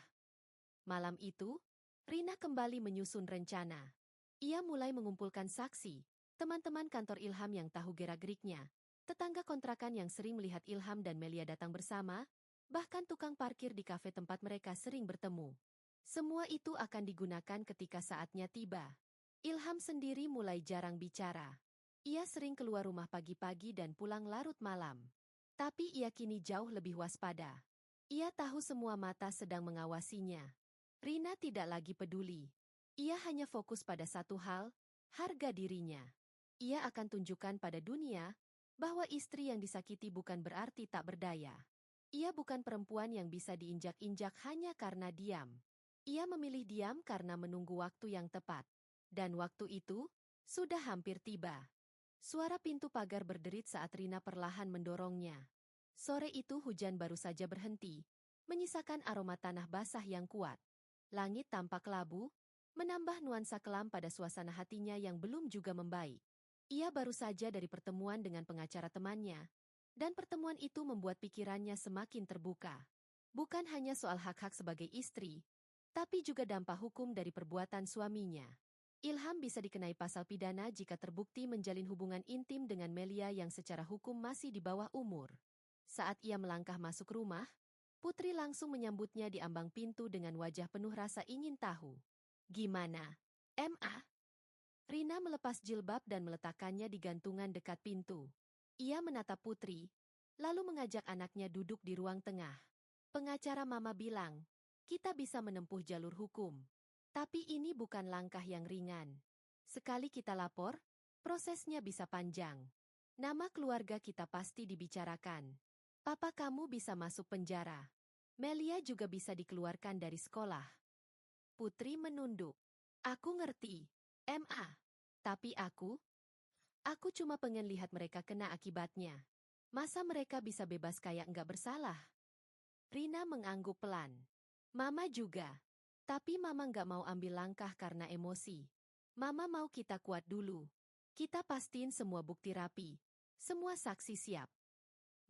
Malam itu, Rina kembali menyusun rencana. Ia mulai mengumpulkan saksi, teman-teman kantor Ilham yang tahu gerak-geriknya, tetangga kontrakan yang sering melihat Ilham dan Melia datang bersama, bahkan tukang parkir di kafe tempat mereka sering bertemu. Semua itu akan digunakan ketika saatnya tiba. Ilham sendiri mulai jarang bicara. Ia sering keluar rumah pagi-pagi dan pulang larut malam. Tapi ia kini jauh lebih waspada. Ia tahu semua mata sedang mengawasinya. Rina tidak lagi peduli. Ia hanya fokus pada satu hal, harga dirinya. Ia akan tunjukkan pada dunia bahwa istri yang disakiti bukan berarti tak berdaya. Ia bukan perempuan yang bisa diinjak-injak hanya karena diam. Ia memilih diam karena menunggu waktu yang tepat. Dan waktu itu sudah hampir tiba. Suara pintu pagar berderit saat Rina perlahan mendorongnya. Sore itu hujan baru saja berhenti, menyisakan aroma tanah basah yang kuat. Langit tampak labu, menambah nuansa kelam pada suasana hatinya yang belum juga membaik. Ia baru saja dari pertemuan dengan pengacara temannya, dan pertemuan itu membuat pikirannya semakin terbuka. Bukan hanya soal hak-hak sebagai istri, tapi juga dampak hukum dari perbuatan suaminya. Ilham bisa dikenai pasal pidana jika terbukti menjalin hubungan intim dengan Melia yang secara hukum masih di bawah umur. Saat ia melangkah masuk rumah, Putri langsung menyambutnya di ambang pintu dengan wajah penuh rasa ingin tahu. "Gimana, Ma?" Rina melepas jilbab dan meletakkannya di gantungan dekat pintu. Ia menatap Putri, lalu mengajak anaknya duduk di ruang tengah. "Pengacara Mama bilang, kita bisa menempuh jalur hukum. Tapi ini bukan langkah yang ringan. Sekali kita lapor, prosesnya bisa panjang. Nama keluarga kita pasti dibicarakan. Papa kamu bisa masuk penjara. Melia juga bisa dikeluarkan dari sekolah." Putri menunduk. "Aku ngerti, Ma. Tapi aku cuma pengen lihat mereka kena akibatnya. Masa mereka bisa bebas kayak nggak bersalah?" Rina mengangguk pelan. "Mama juga. Tapi Mama nggak mau ambil langkah karena emosi. Mama mau kita kuat dulu. Kita pastiin semua bukti rapi. Semua saksi siap."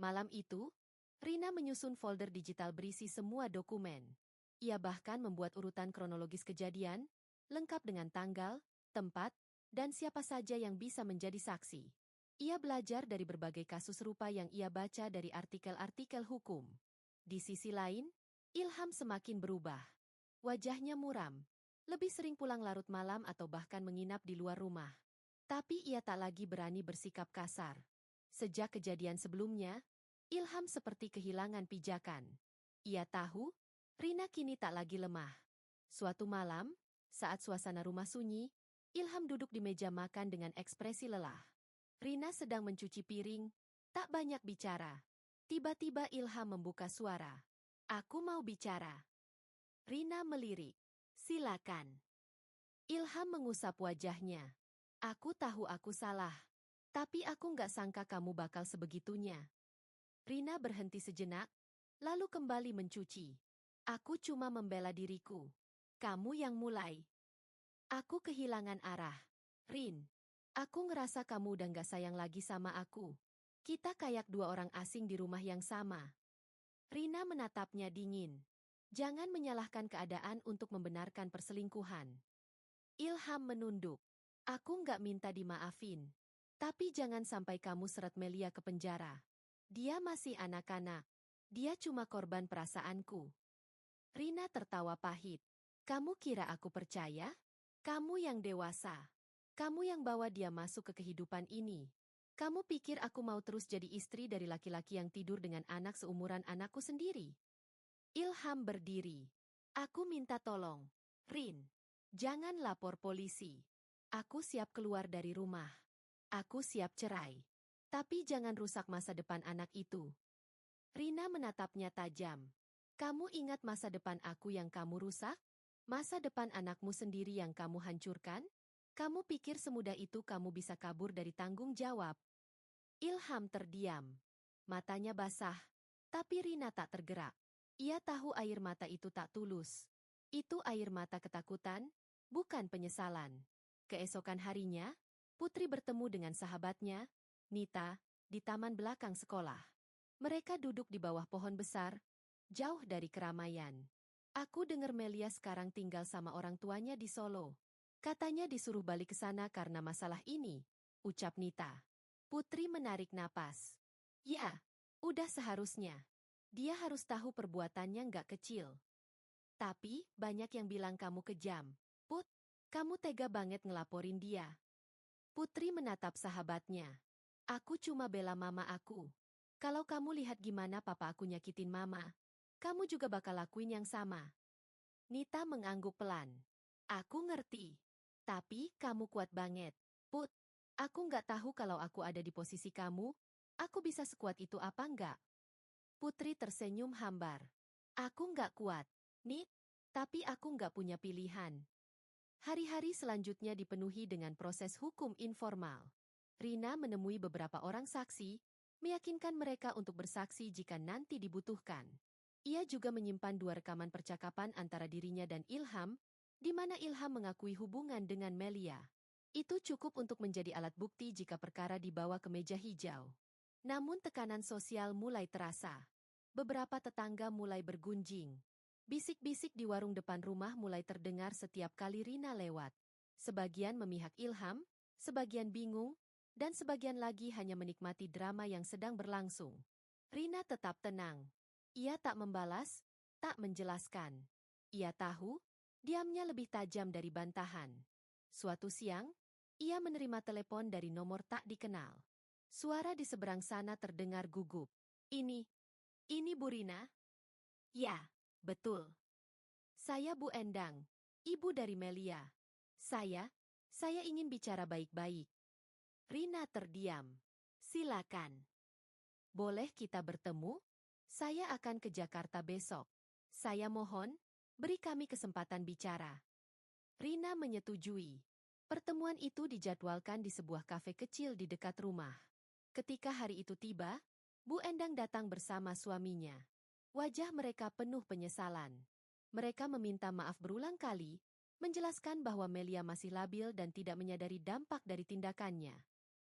Malam itu, Rina menyusun folder digital berisi semua dokumen. Ia bahkan membuat urutan kronologis kejadian, lengkap dengan tanggal, tempat, dan siapa saja yang bisa menjadi saksi. Ia belajar dari berbagai kasus serupa yang ia baca dari artikel-artikel hukum. Di sisi lain, Ilham semakin berubah. Wajahnya muram, lebih sering pulang larut malam atau bahkan menginap di luar rumah. Tapi ia tak lagi berani bersikap kasar. Sejak kejadian sebelumnya, Ilham seperti kehilangan pijakan. Ia tahu, Rina kini tak lagi lemah. Suatu malam, saat suasana rumah sunyi, Ilham duduk di meja makan dengan ekspresi lelah. Rina sedang mencuci piring, tak banyak bicara. Tiba-tiba Ilham membuka suara. "Aku mau bicara." Rina melirik. "Silakan." Ilham mengusap wajahnya. "Aku tahu aku salah. Tapi aku nggak sangka kamu bakal sebegitunya." Rina berhenti sejenak, lalu kembali mencuci. Aku cuma membela diriku. Kamu yang mulai. Aku kehilangan arah. Rin, aku ngerasa kamu udah gak sayang lagi sama aku. Kita kayak dua orang asing di rumah yang sama. Rina menatapnya dingin. Jangan menyalahkan keadaan untuk membenarkan perselingkuhan. Ilham menunduk. Aku nggak minta dimaafin. Tapi jangan sampai kamu seret Melia ke penjara. Dia masih anak-anak. Dia cuma korban perasaanku. Rina tertawa pahit. Kamu kira aku percaya? Kamu yang dewasa. Kamu yang bawa dia masuk ke kehidupan ini. Kamu pikir aku mau terus jadi istri dari laki-laki yang tidur dengan anak seumuran anakku sendiri? Ilham berdiri. Aku minta tolong. Rin, jangan lapor polisi. Aku siap keluar dari rumah. Aku siap cerai. Tapi jangan rusak masa depan anak itu. Rina menatapnya tajam. Kamu ingat masa depan aku yang kamu rusak? Masa depan anakmu sendiri yang kamu hancurkan? Kamu pikir semudah itu kamu bisa kabur dari tanggung jawab? Ilham terdiam. Matanya basah. Tapi Rina tak tergerak. Ia tahu air mata itu tak tulus. Itu air mata ketakutan, bukan penyesalan. Keesokan harinya, Putri bertemu dengan sahabatnya, Nita, di taman belakang sekolah. Mereka duduk di bawah pohon besar, jauh dari keramaian. Aku dengar Melia sekarang tinggal sama orang tuanya di Solo. Katanya disuruh balik ke sana karena masalah ini, ucap Nita. Putri menarik napas. Ya, udah seharusnya. Dia harus tahu perbuatannya nggak kecil. Tapi, banyak yang bilang kamu kejam. Put, kamu tega banget ngelaporin dia. Putri menatap sahabatnya. Aku cuma bela mama aku. Kalau kamu lihat gimana papa aku nyakitin mama, kamu juga bakal lakuin yang sama. Nita mengangguk pelan. Aku ngerti. Tapi, kamu kuat banget. Put, aku nggak tahu kalau aku ada di posisi kamu, aku bisa sekuat itu apa nggak? Putri tersenyum hambar. Aku nggak kuat, Nit, tapi aku nggak punya pilihan. Hari-hari selanjutnya dipenuhi dengan proses hukum informal. Rina menemui beberapa orang saksi, meyakinkan mereka untuk bersaksi jika nanti dibutuhkan. Ia juga menyimpan 2 rekaman percakapan antara dirinya dan Ilham, di mana Ilham mengakui hubungan dengan Melia. Itu cukup untuk menjadi alat bukti jika perkara dibawa ke meja hijau. Namun tekanan sosial mulai terasa. Beberapa tetangga mulai bergunjing. Bisik-bisik di warung depan rumah mulai terdengar setiap kali Rina lewat. Sebagian memihak Ilham, sebagian bingung, dan sebagian lagi hanya menikmati drama yang sedang berlangsung. Rina tetap tenang. Ia tak membalas, tak menjelaskan. Ia tahu, diamnya lebih tajam dari bantahan. Suatu siang, ia menerima telepon dari nomor tak dikenal. Suara di seberang sana terdengar gugup. Ini Bu Rina? Ya, betul. Saya Bu Endang, ibu dari Melia. Saya ingin bicara baik-baik. Rina terdiam. Silakan. Boleh kita bertemu? Saya akan ke Jakarta besok. Saya mohon, beri kami kesempatan bicara. Rina menyetujui. Pertemuan itu dijadwalkan di sebuah kafe kecil di dekat rumah. Ketika hari itu tiba, Bu Endang datang bersama suaminya. Wajah mereka penuh penyesalan. Mereka meminta maaf berulang kali, menjelaskan bahwa Melia masih labil dan tidak menyadari dampak dari tindakannya.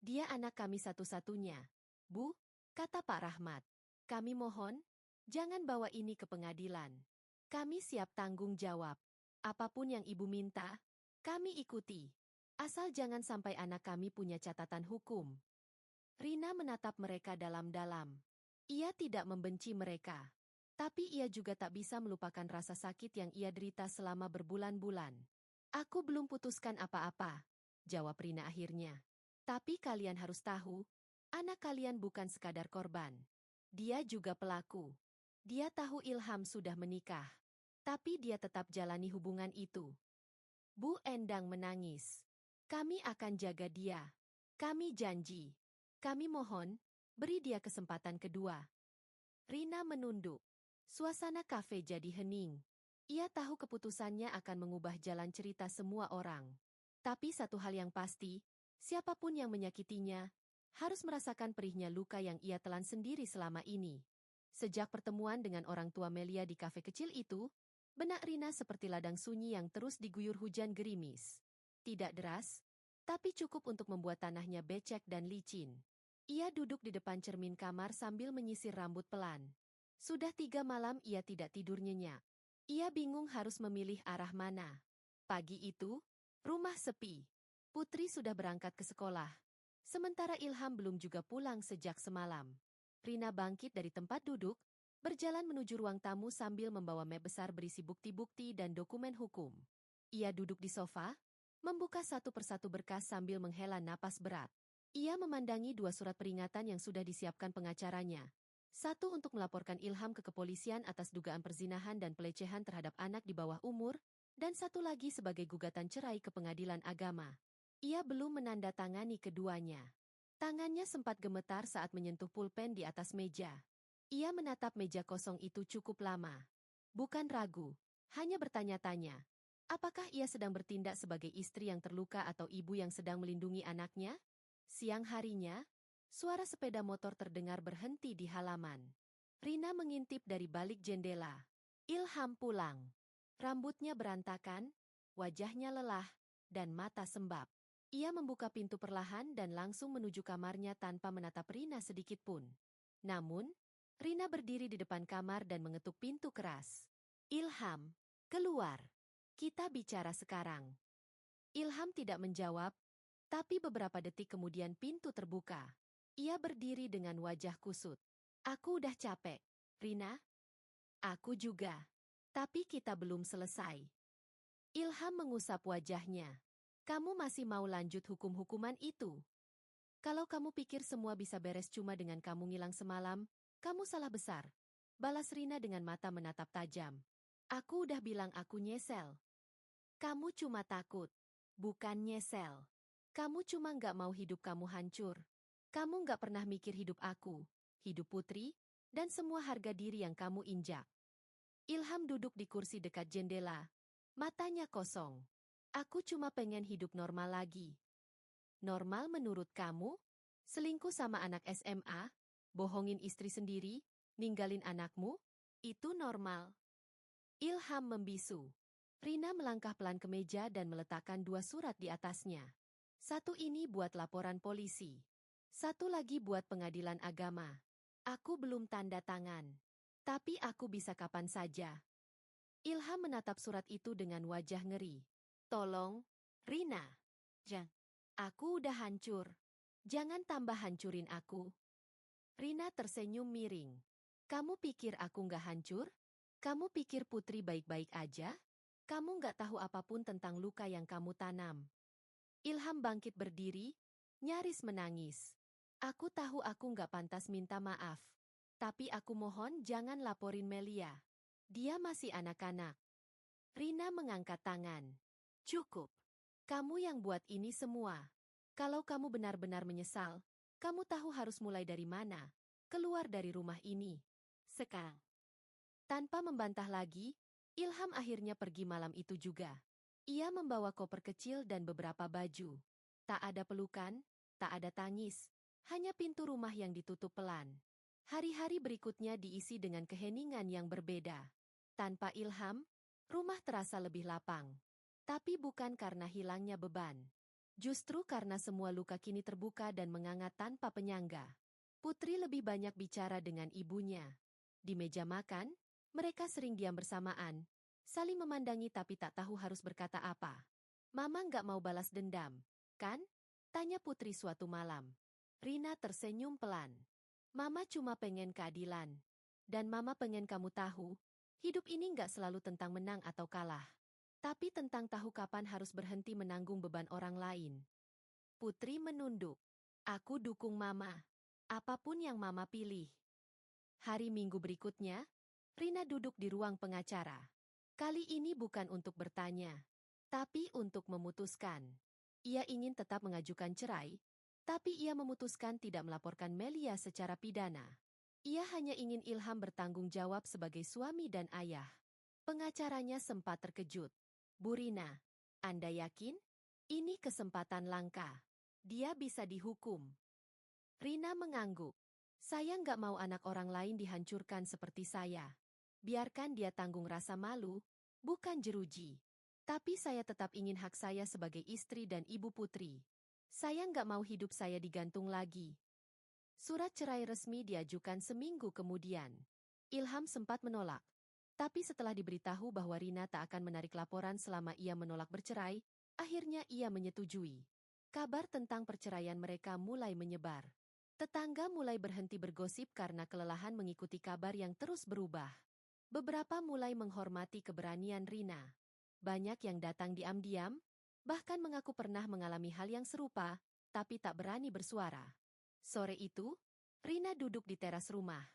Dia anak kami satu-satunya. Bu, kata Pak Rahmat. Kami mohon, jangan bawa ini ke pengadilan. Kami siap tanggung jawab. Apapun yang ibu minta, kami ikuti. Asal jangan sampai anak kami punya catatan hukum. Rina menatap mereka dalam-dalam. Ia tidak membenci mereka. Tapi ia juga tak bisa melupakan rasa sakit yang ia derita selama berbulan-bulan. Aku belum putuskan apa-apa, jawab Rina akhirnya. Tapi kalian harus tahu, anak kalian bukan sekadar korban. Dia juga pelaku. Dia tahu Ilham sudah menikah. Tapi dia tetap jalani hubungan itu. Bu Endang menangis. Kami akan jaga dia. Kami janji. Kami mohon, beri dia kesempatan kedua. Rina menunduk. Suasana kafe jadi hening. Ia tahu keputusannya akan mengubah jalan cerita semua orang. Tapi satu hal yang pasti, siapapun yang menyakitinya, harus merasakan perihnya luka yang ia telan sendiri selama ini. Sejak pertemuan dengan orang tua Melia di kafe kecil itu, benak Rina seperti ladang sunyi yang terus diguyur hujan gerimis. Tidak deras, tapi cukup untuk membuat tanahnya becek dan licin. Ia duduk di depan cermin kamar sambil menyisir rambut pelan. Sudah 3 malam ia tidak tidur nyenyak. Ia bingung harus memilih arah mana. Pagi itu, rumah sepi. Putri sudah berangkat ke sekolah. Sementara Ilham belum juga pulang sejak semalam. Rina bangkit dari tempat duduk, berjalan menuju ruang tamu sambil membawa map besar berisi bukti-bukti dan dokumen hukum. Ia duduk di sofa, membuka satu persatu berkas sambil menghela napas berat. Ia memandangi 2 surat peringatan yang sudah disiapkan pengacaranya. Satu untuk melaporkan Ilham ke kepolisian atas dugaan perzinahan dan pelecehan terhadap anak di bawah umur, dan satu lagi sebagai gugatan cerai ke pengadilan agama. Ia belum menandatangani keduanya. Tangannya sempat gemetar saat menyentuh pulpen di atas meja. Ia menatap meja kosong itu cukup lama. Bukan ragu, hanya bertanya-tanya. Apakah ia sedang bertindak sebagai istri yang terluka atau ibu yang sedang melindungi anaknya? Siang harinya, suara sepeda motor terdengar berhenti di halaman. Rina mengintip dari balik jendela. Ilham pulang. Rambutnya berantakan, wajahnya lelah, dan mata sembab. Ia membuka pintu perlahan dan langsung menuju kamarnya tanpa menatap Rina sedikitpun. Namun, Rina berdiri di depan kamar dan mengetuk pintu keras. Ilham, keluar. Kita bicara sekarang. Ilham tidak menjawab, tapi beberapa detik kemudian pintu terbuka. Ia berdiri dengan wajah kusut. Aku udah capek. Rina? Aku juga. Tapi kita belum selesai. Ilham mengusap wajahnya. Kamu masih mau lanjut hukum-hukuman itu? Kalau kamu pikir semua bisa beres cuma dengan kamu ngilang semalam, kamu salah besar. Balas Rina dengan mata menatap tajam. Aku udah bilang aku nyesel. Kamu cuma takut. Bukan nyesel. Kamu cuma nggak mau hidup kamu hancur. Kamu nggak pernah mikir hidup aku, hidup Putri, dan semua harga diri yang kamu injak. Ilham duduk di kursi dekat jendela. Matanya kosong. Aku cuma pengen hidup normal lagi. Normal menurut kamu? Selingkuh sama anak SMA? Bohongin istri sendiri? Ninggalin anakmu? Itu normal. Ilham membisu. Rina melangkah pelan ke meja dan meletakkan 2 surat di atasnya. Satu ini buat laporan polisi. Satu lagi buat pengadilan agama. Aku belum tanda tangan. Tapi aku bisa kapan saja. Ilham menatap surat itu dengan wajah ngeri. Tolong, Rina. Aku udah hancur. Jangan tambah hancurin aku. Rina tersenyum miring. Kamu pikir aku nggak hancur? Kamu pikir Putri baik-baik aja? Kamu nggak tahu apapun tentang luka yang kamu tanam. Ilham bangkit berdiri, nyaris menangis. Aku tahu aku nggak pantas minta maaf. Tapi aku mohon jangan laporin Melia. Dia masih anak-anak. Rina mengangkat tangan. Cukup. Kamu yang buat ini semua. Kalau kamu benar-benar menyesal, kamu tahu harus mulai dari mana. Keluar dari rumah ini. Sekarang. Tanpa membantah lagi, Ilham akhirnya pergi malam itu juga. Ia membawa koper kecil dan beberapa baju. Tak ada pelukan, tak ada tangis, hanya pintu rumah yang ditutup pelan. Hari-hari berikutnya diisi dengan keheningan yang berbeda. Tanpa Ilham, rumah terasa lebih lapang. Tapi bukan karena hilangnya beban. Justru karena semua luka kini terbuka dan menganga tanpa penyangga. Putri lebih banyak bicara dengan ibunya. Di meja makan, mereka sering diam bersamaan, saling memandangi tapi tak tahu harus berkata apa. Mama nggak mau balas dendam, kan? Tanya Putri suatu malam. Rina tersenyum pelan. Mama cuma pengen keadilan. Dan Mama pengen kamu tahu, hidup ini nggak selalu tentang menang atau kalah. Tapi tentang tahu kapan harus berhenti menanggung beban orang lain. Putri menunduk. Aku dukung Mama. Apapun yang Mama pilih. Hari Minggu berikutnya, Rina duduk di ruang pengacara. Kali ini bukan untuk bertanya, tapi untuk memutuskan. Ia ingin tetap mengajukan cerai, tapi ia memutuskan tidak melaporkan Melia secara pidana. Ia hanya ingin Ilham bertanggung jawab sebagai suami dan ayah. Pengacaranya sempat terkejut. Bu Rina, Anda yakin? Ini kesempatan langka. Dia bisa dihukum. Rina mengangguk. Saya nggak mau anak orang lain dihancurkan seperti saya. Biarkan dia tanggung rasa malu, bukan jeruji. Tapi saya tetap ingin hak saya sebagai istri dan ibu putri. Saya nggak mau hidup saya digantung lagi. Surat cerai resmi diajukan seminggu kemudian. Ilham sempat menolak. Tapi setelah diberitahu bahwa Rina tak akan menarik laporan selama ia menolak bercerai, akhirnya ia menyetujui. Kabar tentang perceraian mereka mulai menyebar. Tetangga mulai berhenti bergosip karena kelelahan mengikuti kabar yang terus berubah. Beberapa mulai menghormati keberanian Rina. Banyak yang datang diam-diam, bahkan mengaku pernah mengalami hal yang serupa, tapi tak berani bersuara. Sore itu, Rina duduk di teras rumah.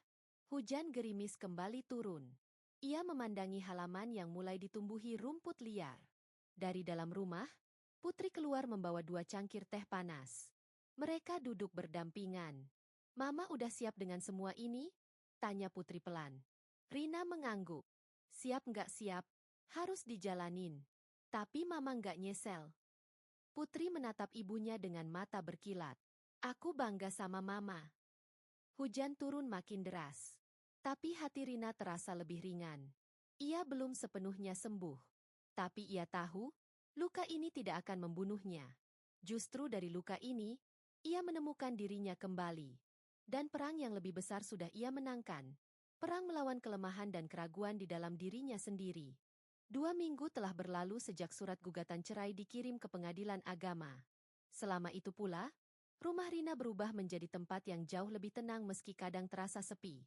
Hujan gerimis kembali turun. Ia memandangi halaman yang mulai ditumbuhi rumput liar. Dari dalam rumah, Putri keluar membawa 2 cangkir teh panas. Mereka duduk berdampingan. "Mama udah siap dengan semua ini?" tanya Putri pelan. Rina mengangguk. "Siap nggak siap, harus dijalanin. Tapi Mama nggak nyesel." Putri menatap ibunya dengan mata berkilat. "Aku bangga sama Mama." Hujan turun makin deras. Tapi hati Rina terasa lebih ringan. Ia belum sepenuhnya sembuh. Tapi ia tahu, luka ini tidak akan membunuhnya. Justru dari luka ini, ia menemukan dirinya kembali. Dan perang yang lebih besar sudah ia menangkan. Perang melawan kelemahan dan keraguan di dalam dirinya sendiri. 2 minggu telah berlalu sejak surat gugatan cerai dikirim ke pengadilan agama. Selama itu pula, rumah Rina berubah menjadi tempat yang jauh lebih tenang meski kadang terasa sepi.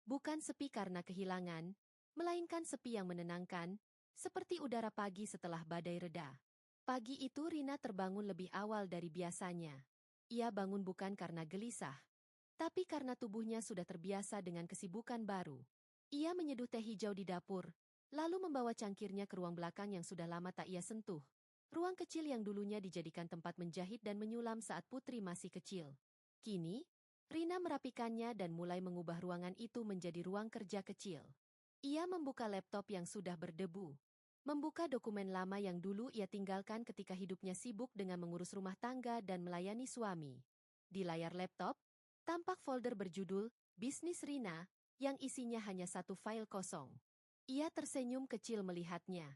Bukan sepi karena kehilangan, melainkan sepi yang menenangkan, seperti udara pagi setelah badai reda. Pagi itu Rina terbangun lebih awal dari biasanya. Ia bangun bukan karena gelisah, tapi karena tubuhnya sudah terbiasa dengan kesibukan baru. Ia menyeduh teh hijau di dapur, lalu membawa cangkirnya ke ruang belakang yang sudah lama tak ia sentuh. Ruang kecil yang dulunya dijadikan tempat menjahit dan menyulam saat Putri masih kecil. Kini, Rina merapikannya dan mulai mengubah ruangan itu menjadi ruang kerja kecil. Ia membuka laptop yang sudah berdebu. Membuka dokumen lama yang dulu ia tinggalkan ketika hidupnya sibuk dengan mengurus rumah tangga dan melayani suami. Di layar laptop, tampak folder berjudul Bisnis Rina, yang isinya hanya satu file kosong. Ia tersenyum kecil melihatnya.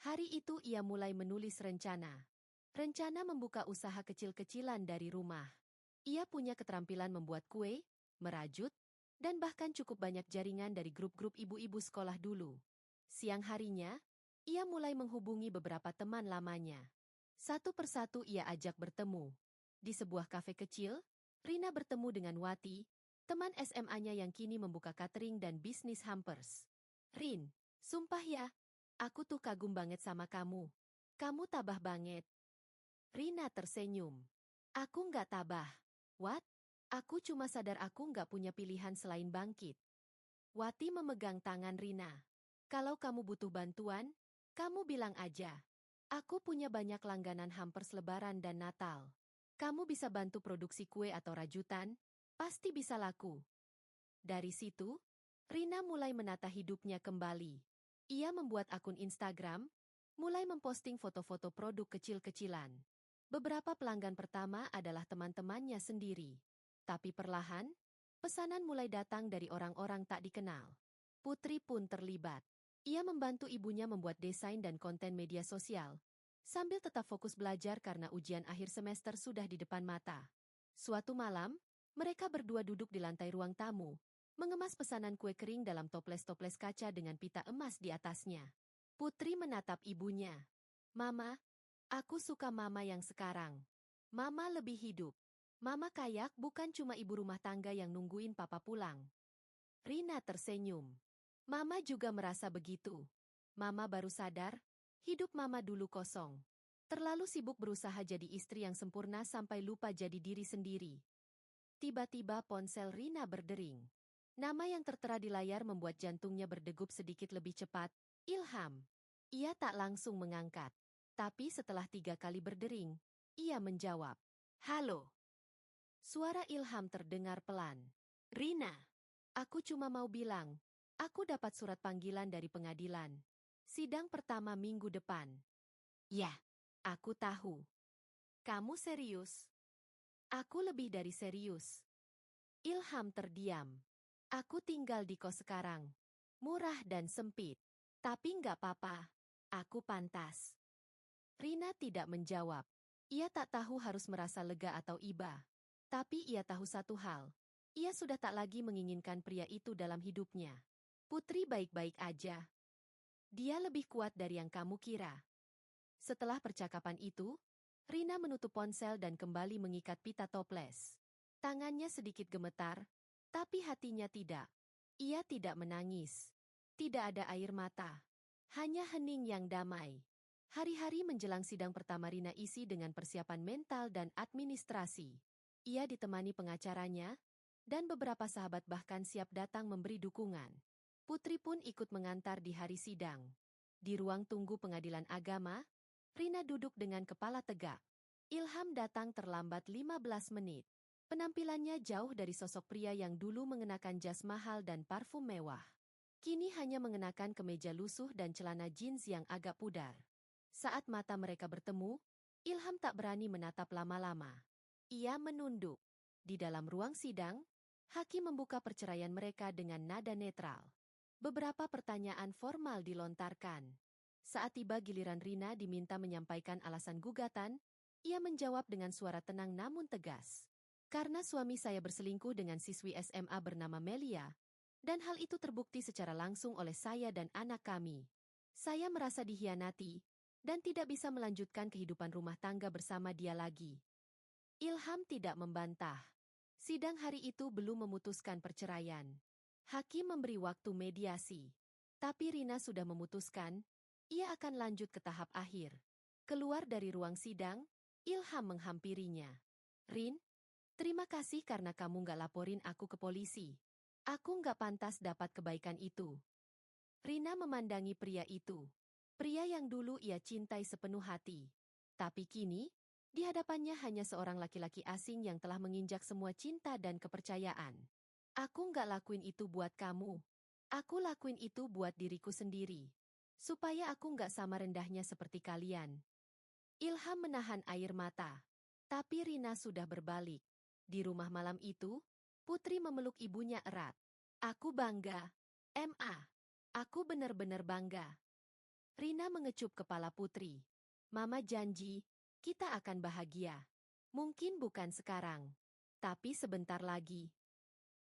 Hari itu ia mulai menulis rencana. Rencana membuka usaha kecil-kecilan dari rumah. Ia punya keterampilan membuat kue, merajut, dan bahkan cukup banyak jaringan dari grup-grup ibu-ibu sekolah dulu. Siang harinya, ia mulai menghubungi beberapa teman lamanya. Satu persatu ia ajak bertemu. Di sebuah kafe kecil, Rina bertemu dengan Wati, teman SMA-nya yang kini membuka catering dan bisnis hampers. "Rin, sumpah ya, aku tuh kagum banget sama kamu. Kamu tabah banget." Rina tersenyum. "Aku nggak tabah. What? Aku cuma sadar aku nggak punya pilihan selain bangkit." Wati memegang tangan Rina. "Kalau kamu butuh bantuan, kamu bilang aja. Aku punya banyak langganan hampers Lebaran dan Natal. Kamu bisa bantu produksi kue atau rajutan, pasti bisa laku." Dari situ, Rina mulai menata hidupnya kembali. Ia membuat akun Instagram, mulai memposting foto-foto produk kecil-kecilan. Beberapa pelanggan pertama adalah teman-temannya sendiri. Tapi perlahan, pesanan mulai datang dari orang-orang tak dikenal. Putri pun terlibat. Ia membantu ibunya membuat desain dan konten media sosial, sambil tetap fokus belajar karena ujian akhir semester sudah di depan mata. Suatu malam, mereka berdua duduk di lantai ruang tamu, mengemas pesanan kue kering dalam toples-toples kaca dengan pita emas di atasnya. Putri menatap ibunya. "Mama, aku suka Mama yang sekarang. Mama lebih hidup. Mama kayak bukan cuma ibu rumah tangga yang nungguin papa pulang." Rina tersenyum. Mama juga merasa begitu. Mama baru sadar, hidup Mama dulu kosong. Terlalu sibuk berusaha jadi istri yang sempurna sampai lupa jadi diri sendiri. Tiba-tiba ponsel Rina berdering. Nama yang tertera di layar membuat jantungnya berdegup sedikit lebih cepat. Ilham. Ia tak langsung mengangkat. Tapi setelah 3 kali berdering, ia menjawab. "Halo." Suara Ilham terdengar pelan. "Rina, aku cuma mau bilang, aku dapat surat panggilan dari pengadilan. Sidang pertama minggu depan." "Ya, aku tahu. Kamu serius?" "Aku lebih dari serius." Ilham terdiam. Aku tinggal di kos sekarang. Murah dan sempit. Tapi nggak apa-apa. Aku pantas. Rina tidak menjawab. Ia tak tahu harus merasa lega atau iba. Tapi ia tahu satu hal. Ia sudah tak lagi menginginkan pria itu dalam hidupnya. Putri baik-baik aja. Dia lebih kuat dari yang kamu kira. Setelah percakapan itu, Rina menutup ponsel dan kembali mengikat pita toples. Tangannya sedikit gemetar, tapi hatinya tidak. Ia tidak menangis. Tidak ada air mata. Hanya hening yang damai. Hari-hari menjelang sidang pertama Rina isi dengan persiapan mental dan administrasi. Ia ditemani pengacaranya, dan beberapa sahabat bahkan siap datang memberi dukungan. Putri pun ikut mengantar di hari sidang. Di ruang tunggu pengadilan agama, Rina duduk dengan kepala tegak. Ilham datang terlambat 15 menit. Penampilannya jauh dari sosok pria yang dulu mengenakan jas mahal dan parfum mewah. Kini hanya mengenakan kemeja lusuh dan celana jeans yang agak pudar. Saat mata mereka bertemu, Ilham tak berani menatap lama-lama. Ia menunduk. Di dalam ruang sidang, hakim membuka perceraian mereka dengan nada netral. Beberapa pertanyaan formal dilontarkan. Saat tiba giliran Rina diminta menyampaikan alasan gugatan, ia menjawab dengan suara tenang namun tegas. Karena suami saya berselingkuh dengan siswi SMA bernama Melia, dan hal itu terbukti secara langsung oleh saya dan anak kami. Saya merasa dikhianati, dan tidak bisa melanjutkan kehidupan rumah tangga bersama dia lagi. Ilham tidak membantah. Sidang hari itu belum memutuskan perceraian. Hakim memberi waktu mediasi. Tapi Rina sudah memutuskan, ia akan lanjut ke tahap akhir. Keluar dari ruang sidang, Ilham menghampirinya. Rin, terima kasih karena kamu nggak laporin aku ke polisi. Aku nggak pantas dapat kebaikan itu. Rina memandangi pria itu. Pria yang dulu ia cintai sepenuh hati. Tapi kini, di hadapannya hanya seorang laki-laki asing yang telah menginjak semua cinta dan kepercayaan. Aku nggak lakuin itu buat kamu. Aku lakuin itu buat diriku sendiri. Supaya aku nggak sama rendahnya seperti kalian. Ilham menahan air mata. Tapi Rina sudah berbalik. Di rumah malam itu, Putri memeluk ibunya erat. Aku bangga. Ma. Aku benar-benar bangga. Rina mengecup kepala Putri. Mama janji, kita akan bahagia. Mungkin bukan sekarang, tapi sebentar lagi.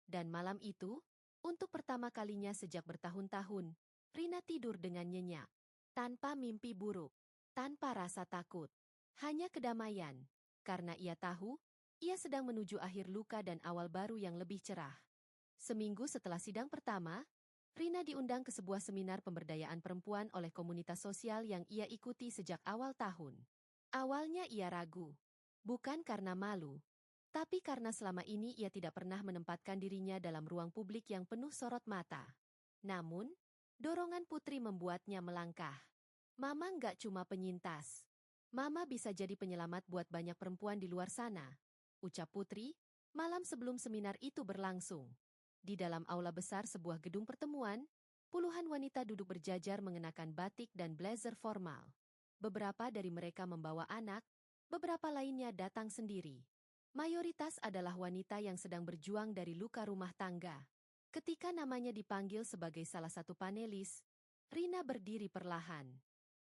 Dan malam itu, untuk pertama kalinya sejak bertahun-tahun, Rina tidur dengan nyenyak. Tanpa mimpi buruk, tanpa rasa takut. Hanya kedamaian, karena ia tahu, ia sedang menuju akhir luka dan awal baru yang lebih cerah. Seminggu setelah sidang pertama, Rina diundang ke sebuah seminar pemberdayaan perempuan oleh komunitas sosial yang ia ikuti sejak awal tahun. Awalnya ia ragu. Bukan karena malu, tapi karena selama ini ia tidak pernah menempatkan dirinya dalam ruang publik yang penuh sorot mata. Namun, dorongan Putri membuatnya melangkah. Mama nggak cuma penyintas. Mama bisa jadi penyelamat buat banyak perempuan di luar sana, ucap Putri, malam sebelum seminar itu berlangsung. Di dalam aula besar sebuah gedung pertemuan, puluhan wanita duduk berjajar mengenakan batik dan blazer formal. Beberapa dari mereka membawa anak, beberapa lainnya datang sendiri. Mayoritas adalah wanita yang sedang berjuang dari luka rumah tangga. Ketika namanya dipanggil sebagai salah satu panelis, Rina berdiri perlahan.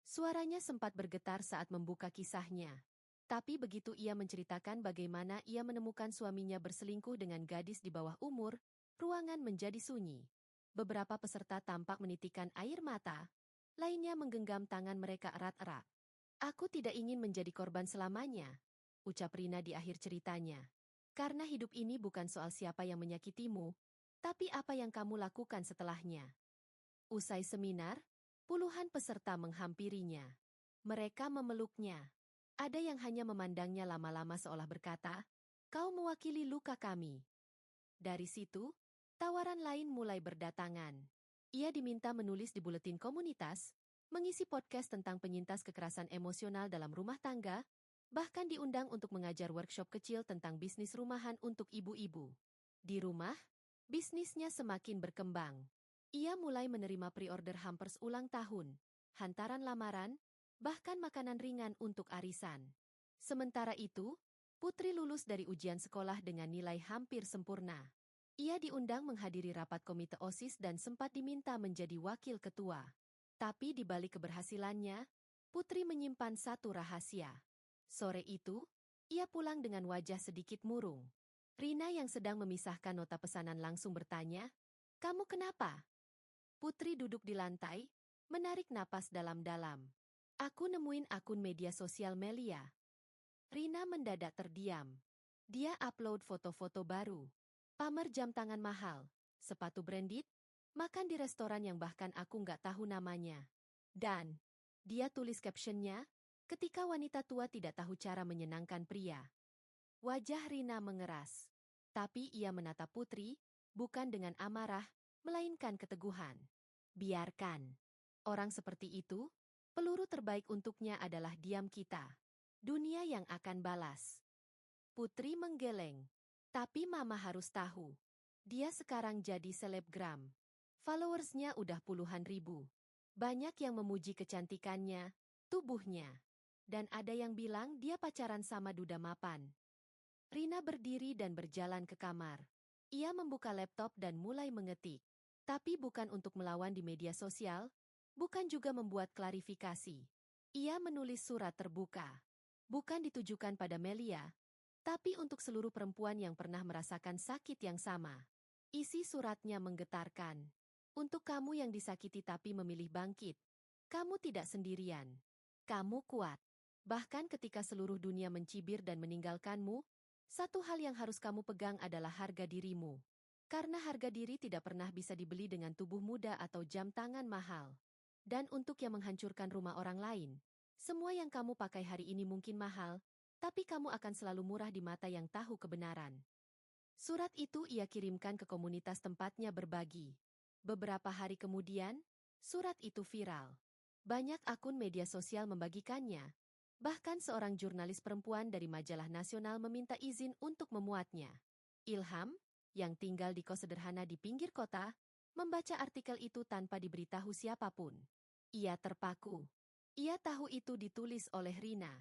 Suaranya sempat bergetar saat membuka kisahnya. Tapi begitu ia menceritakan bagaimana ia menemukan suaminya berselingkuh dengan gadis di bawah umur, ruangan menjadi sunyi. Beberapa peserta tampak menitikkan air mata, lainnya menggenggam tangan mereka erat-erat. Aku tidak ingin menjadi korban selamanya, ucap Rina di akhir ceritanya. Karena hidup ini bukan soal siapa yang menyakitimu, tapi apa yang kamu lakukan setelahnya. Usai seminar, puluhan peserta menghampirinya. Mereka memeluknya. Ada yang hanya memandangnya lama-lama seolah berkata, "Kau mewakili luka kami." Dari situ, tawaran lain mulai berdatangan. Ia diminta menulis di buletin komunitas, mengisi podcast tentang penyintas kekerasan emosional dalam rumah tangga, bahkan diundang untuk mengajar workshop kecil tentang bisnis rumahan untuk ibu-ibu. Di rumah, bisnisnya semakin berkembang. Ia mulai menerima pre-order hampers ulang tahun, hantaran lamaran, bahkan makanan ringan untuk arisan. Sementara itu, Putri lulus dari ujian sekolah dengan nilai hampir sempurna. Ia diundang menghadiri rapat komite OSIS dan sempat diminta menjadi wakil ketua. Tapi di balik keberhasilannya, Putri menyimpan satu rahasia. Sore itu, ia pulang dengan wajah sedikit murung. Rina yang sedang memisahkan nota pesanan langsung bertanya, "Kamu kenapa?" Putri duduk di lantai, menarik napas dalam-dalam. "Aku nemuin akun media sosial Melia." Rina mendadak terdiam. Dia upload foto-foto baru. Pamer jam tangan mahal, sepatu branded, makan di restoran yang bahkan aku nggak tahu namanya. Dan dia tulis captionnya, "Ketika wanita tua tidak tahu cara menyenangkan pria." Wajah Rina mengeras. Tapi ia menatap Putri, bukan dengan amarah, melainkan keteguhan. Biarkan. Orang seperti itu, peluru terbaik untuknya adalah diam kita. Dunia yang akan balas. Putri menggeleng. Tapi Mama harus tahu. Dia sekarang jadi selebgram. Followersnya udah puluhan ribu. Banyak yang memuji kecantikannya, tubuhnya. Dan ada yang bilang dia pacaran sama duda mapan. Rina berdiri dan berjalan ke kamar. Ia membuka laptop dan mulai mengetik. Tapi bukan untuk melawan di media sosial, bukan juga membuat klarifikasi. Ia menulis surat terbuka. Bukan ditujukan pada Melia, tapi untuk seluruh perempuan yang pernah merasakan sakit yang sama. Isi suratnya menggetarkan. Untuk kamu yang disakiti tapi memilih bangkit. Kamu tidak sendirian. Kamu kuat. Bahkan ketika seluruh dunia mencibir dan meninggalkanmu, satu hal yang harus kamu pegang adalah harga dirimu. Karena harga diri tidak pernah bisa dibeli dengan tubuh muda atau jam tangan mahal. Dan untuk yang menghancurkan rumah orang lain, semua yang kamu pakai hari ini mungkin mahal, tapi kamu akan selalu murah di mata yang tahu kebenaran. Surat itu ia kirimkan ke komunitas tempatnya berbagi. Beberapa hari kemudian, surat itu viral. Banyak akun media sosial membagikannya. Bahkan seorang jurnalis perempuan dari majalah nasional meminta izin untuk memuatnya. Ilham, yang tinggal di kos sederhana di pinggir kota, membaca artikel itu tanpa diberitahu siapapun. Ia terpaku. Ia tahu itu ditulis oleh Rina.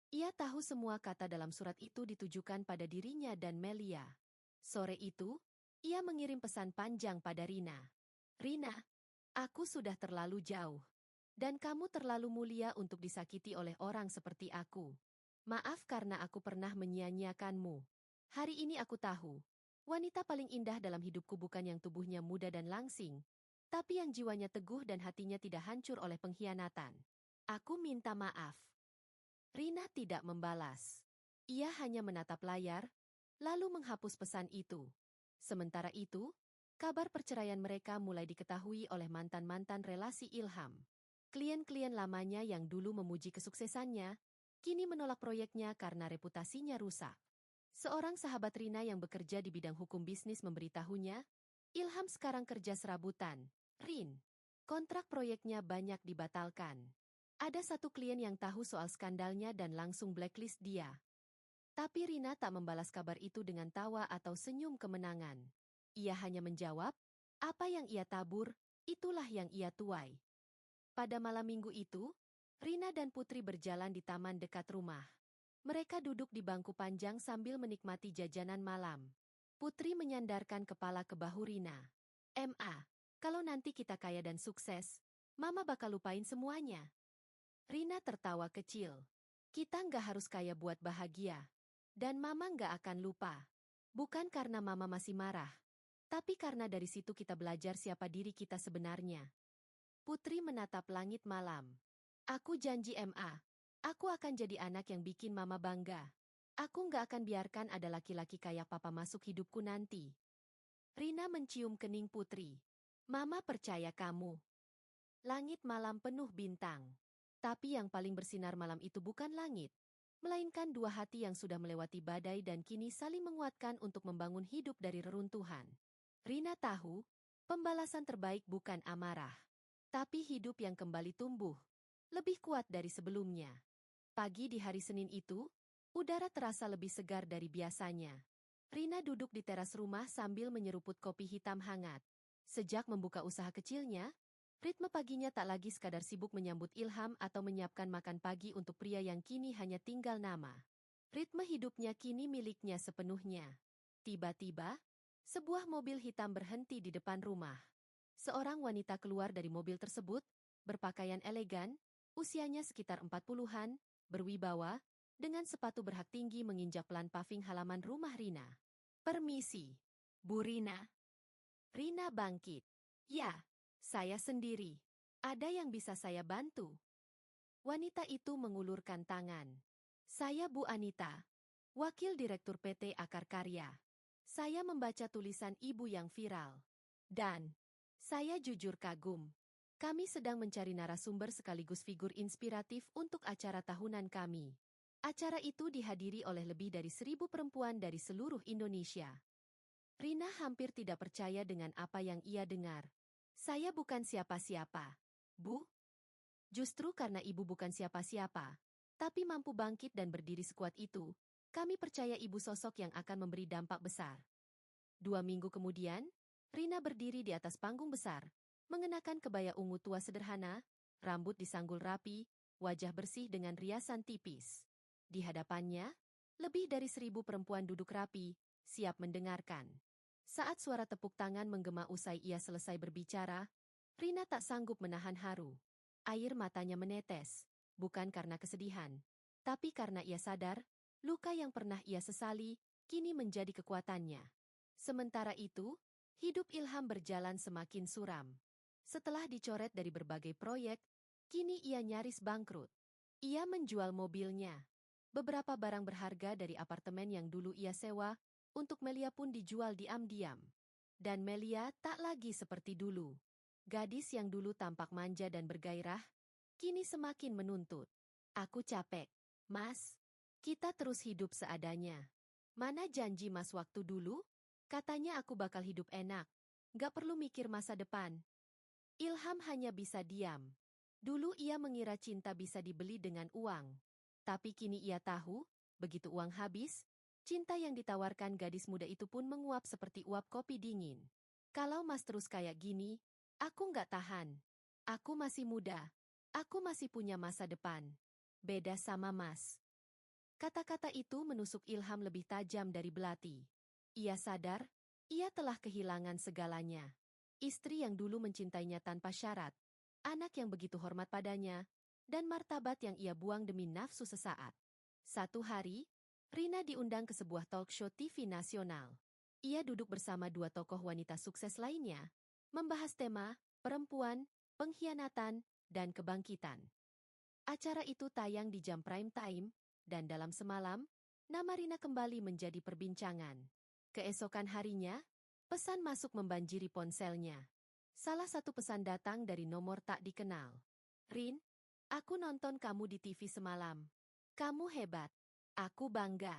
Ia tahu semua kata dalam surat itu ditujukan pada dirinya dan Melia. Sore itu, ia mengirim pesan panjang pada Rina. "Rina, aku sudah terlalu jauh. Dan kamu terlalu mulia untuk disakiti oleh orang seperti aku. Maaf karena aku pernah menyia-nyiakanmu. Hari ini aku tahu, wanita paling indah dalam hidupku bukan yang tubuhnya muda dan langsing, tapi yang jiwanya teguh dan hatinya tidak hancur oleh pengkhianatan. Aku minta maaf." Rina tidak membalas. Ia hanya menatap layar, lalu menghapus pesan itu. Sementara itu, kabar perceraian mereka mulai diketahui oleh mantan-mantan relasi Ilham. Klien-klien lamanya yang dulu memuji kesuksesannya, kini menolak proyeknya karena reputasinya rusak. Seorang sahabat Rina yang bekerja di bidang hukum bisnis memberitahunya, Ilham sekarang kerja serabutan. "Rin, kontrak proyeknya banyak dibatalkan." Ada satu klien yang tahu soal skandalnya dan langsung blacklist dia. Tapi Rina tak membalas kabar itu dengan tawa atau senyum kemenangan. Ia hanya menjawab, "Apa yang ia tabur, itulah yang ia tuai." Pada malam minggu itu, Rina dan Putri berjalan di taman dekat rumah. Mereka duduk di bangku panjang sambil menikmati jajanan malam. Putri menyandarkan kepala ke bahu Rina. "Ma, kalau nanti kita kaya dan sukses, Mama bakal lupain semuanya." Rina tertawa kecil. "Kita nggak harus kaya buat bahagia. Dan Mama nggak akan lupa. Bukan karena Mama masih marah, tapi karena dari situ kita belajar siapa diri kita sebenarnya." Putri menatap langit malam. "Aku janji Ma, aku akan jadi anak yang bikin Mama bangga. Aku nggak akan biarkan ada laki-laki kayak Papa masuk hidupku nanti." Rina mencium kening Putri. "Mama percaya kamu." Langit malam penuh bintang. Tapi yang paling bersinar malam itu bukan langit, melainkan dua hati yang sudah melewati badai dan kini saling menguatkan untuk membangun hidup dari reruntuhan. Rina tahu, pembalasan terbaik bukan amarah, tapi hidup yang kembali tumbuh, lebih kuat dari sebelumnya. Pagi di hari Senin itu, udara terasa lebih segar dari biasanya. Rina duduk di teras rumah sambil menyeruput kopi hitam hangat. Sejak membuka usaha kecilnya, ritme paginya tak lagi sekadar sibuk menyambut Ilham atau menyiapkan makan pagi untuk pria yang kini hanya tinggal nama. Ritme hidupnya kini miliknya sepenuhnya. Tiba-tiba, Sebuah mobil hitam berhenti di depan rumah. Seorang wanita keluar dari mobil tersebut, berpakaian elegan, usianya sekitar 40-an, berwibawa, dengan sepatu berhak tinggi menginjak pelan paving halaman rumah Rina. "Permisi, Bu Rina." Rina bangkit. "Ya, saya sendiri. Ada yang bisa saya bantu?" Wanita itu mengulurkan tangan. "Saya Bu Anita, Wakil Direktur PT Akar Karya. Saya membaca tulisan Ibu yang viral. Dan saya jujur kagum. Kami sedang mencari narasumber sekaligus figur inspiratif untuk acara tahunan kami. Acara itu dihadiri oleh lebih dari 1.000 perempuan dari seluruh Indonesia." Rina hampir tidak percaya dengan apa yang ia dengar. "Saya bukan siapa-siapa, Bu. Justru karena Ibu bukan siapa-siapa, tapi mampu bangkit dan berdiri sekuat itu, kami percaya Ibu sosok yang akan memberi dampak besar." 2 minggu kemudian, Rina berdiri di atas panggung besar, mengenakan kebaya ungu tua sederhana, rambut disanggul rapi, wajah bersih dengan riasan tipis. Di hadapannya, lebih dari 1.000 perempuan duduk rapi, siap mendengarkan. Saat suara tepuk tangan menggema usai ia selesai berbicara, Rina tak sanggup menahan haru. Air matanya menetes, bukan karena kesedihan, tapi karena ia sadar, luka yang pernah ia sesali, kini menjadi kekuatannya. Sementara itu, hidup Ilham berjalan semakin suram. Setelah dicoret dari berbagai proyek, kini ia nyaris bangkrut. Ia menjual mobilnya. Beberapa barang berharga dari apartemen yang dulu ia sewa, untuk Melia pun dijual diam-diam. Dan Melia tak lagi seperti dulu. Gadis yang dulu tampak manja dan bergairah, kini semakin menuntut. "Aku capek, Mas. Kita terus hidup seadanya. Mana janji Mas waktu dulu? Katanya aku bakal hidup enak. Gak perlu mikir masa depan." Ilham hanya bisa diam. Dulu ia mengira cinta bisa dibeli dengan uang. Tapi kini ia tahu, begitu uang habis, cinta yang ditawarkan gadis muda itu pun menguap seperti uap kopi dingin. "Kalau Mas terus kayak gini, aku nggak tahan. Aku masih muda. Aku masih punya masa depan. Beda sama Mas." Kata-kata itu menusuk Ilham lebih tajam dari belati. Ia sadar, ia telah kehilangan segalanya. Istri yang dulu mencintainya tanpa syarat, anak yang begitu hormat padanya, dan martabat yang ia buang demi nafsu sesaat. Satu hari, Rina diundang ke sebuah talk show TV nasional. Ia duduk bersama 2 tokoh wanita sukses lainnya, membahas tema perempuan, pengkhianatan, dan kebangkitan. Acara itu tayang di jam prime time, dan dalam semalam, nama Rina kembali menjadi perbincangan. Keesokan harinya, pesan masuk membanjiri ponselnya. Salah satu pesan datang dari nomor tak dikenal. "Rin, aku nonton kamu di TV semalam. Kamu hebat. Aku bangga.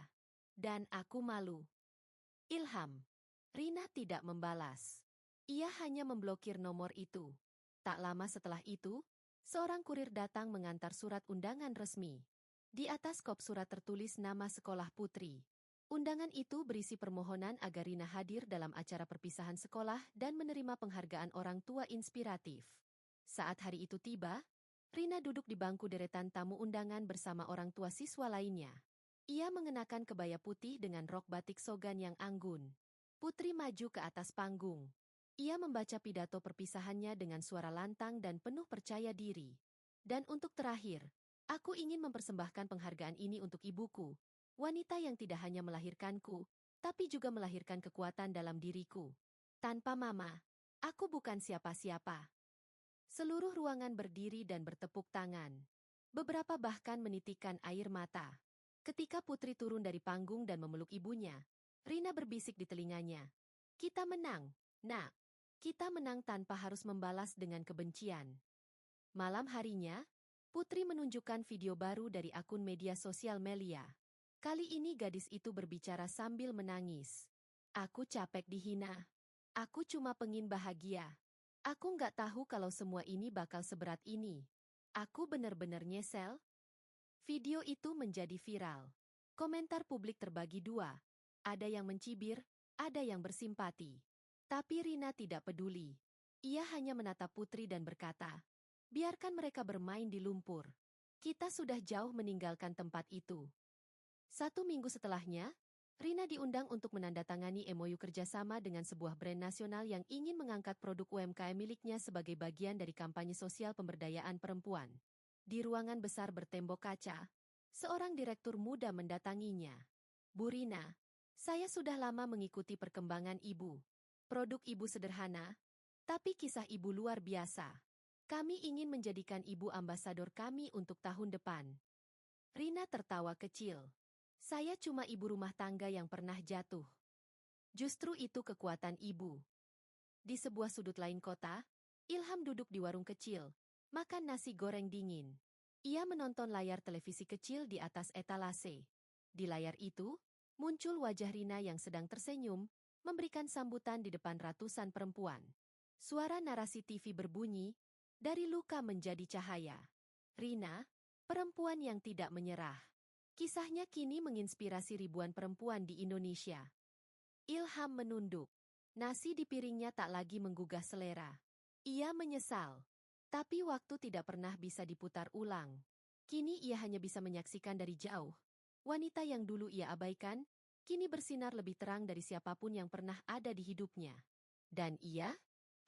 Dan aku malu. Ilham." Rina tidak membalas. Ia hanya memblokir nomor itu. Tak lama setelah itu, seorang kurir datang mengantar surat undangan resmi. Di atas kop surat tertulis nama sekolah putri. Undangan itu berisi permohonan agar Rina hadir dalam acara perpisahan sekolah dan menerima penghargaan orang tua inspiratif. Saat hari itu tiba, Rina duduk di bangku deretan tamu undangan bersama orang tua siswa lainnya. Ia mengenakan kebaya putih dengan rok batik sogan yang anggun. Putri maju ke atas panggung. Ia membaca pidato perpisahannya dengan suara lantang dan penuh percaya diri. "Dan untuk terakhir, aku ingin mempersembahkan penghargaan ini untuk ibuku, wanita yang tidak hanya melahirkanku, tapi juga melahirkan kekuatan dalam diriku. Tanpa mama, aku bukan siapa-siapa." Seluruh ruangan berdiri dan bertepuk tangan. Beberapa bahkan menitikkan air mata. Ketika Putri turun dari panggung dan memeluk ibunya, Rina berbisik di telinganya. "Kita menang, Nak. Kita menang tanpa harus membalas dengan kebencian." Malam harinya, Putri menunjukkan video baru dari akun media sosial Melia. Kali ini gadis itu berbicara sambil menangis. "Aku capek dihina. Aku cuma pengin bahagia. Aku nggak tahu kalau semua ini bakal seberat ini. Aku bener-bener nyesel." Video itu menjadi viral. Komentar publik terbagi dua. Ada yang mencibir, ada yang bersimpati. Tapi Rina tidak peduli. Ia hanya menatap Putri dan berkata, "Biarkan mereka bermain di lumpur. Kita sudah jauh meninggalkan tempat itu." 1 minggu setelahnya, Rina diundang untuk menandatangani MOU kerjasama dengan sebuah brand nasional yang ingin mengangkat produk UMKM miliknya sebagai bagian dari kampanye sosial pemberdayaan perempuan. Di ruangan besar bertembok kaca, seorang direktur muda mendatanginya. Bu Rina, saya sudah lama mengikuti perkembangan ibu. Produk ibu sederhana, tapi kisah ibu luar biasa. Kami ingin menjadikan ibu ambasador kami untuk tahun depan. Rina tertawa kecil. Saya cuma ibu rumah tangga yang pernah jatuh. Justru itu kekuatan ibu. Di sebuah sudut lain kota, Ilham duduk di warung kecil, makan nasi goreng dingin. Ia menonton layar televisi kecil di atas etalase. Di layar itu, muncul wajah Rina yang sedang tersenyum, memberikan sambutan di depan ratusan perempuan. Suara narasi TV berbunyi, dari luka menjadi cahaya. Rina, perempuan yang tidak menyerah. Kisahnya kini menginspirasi ribuan perempuan di Indonesia. Ilham menunduk. Nasi di piringnya tak lagi menggugah selera. Ia menyesal. Tapi waktu tidak pernah bisa diputar ulang. Kini ia hanya bisa menyaksikan dari jauh. Wanita yang dulu ia abaikan, kini bersinar lebih terang dari siapapun yang pernah ada di hidupnya. Dan ia?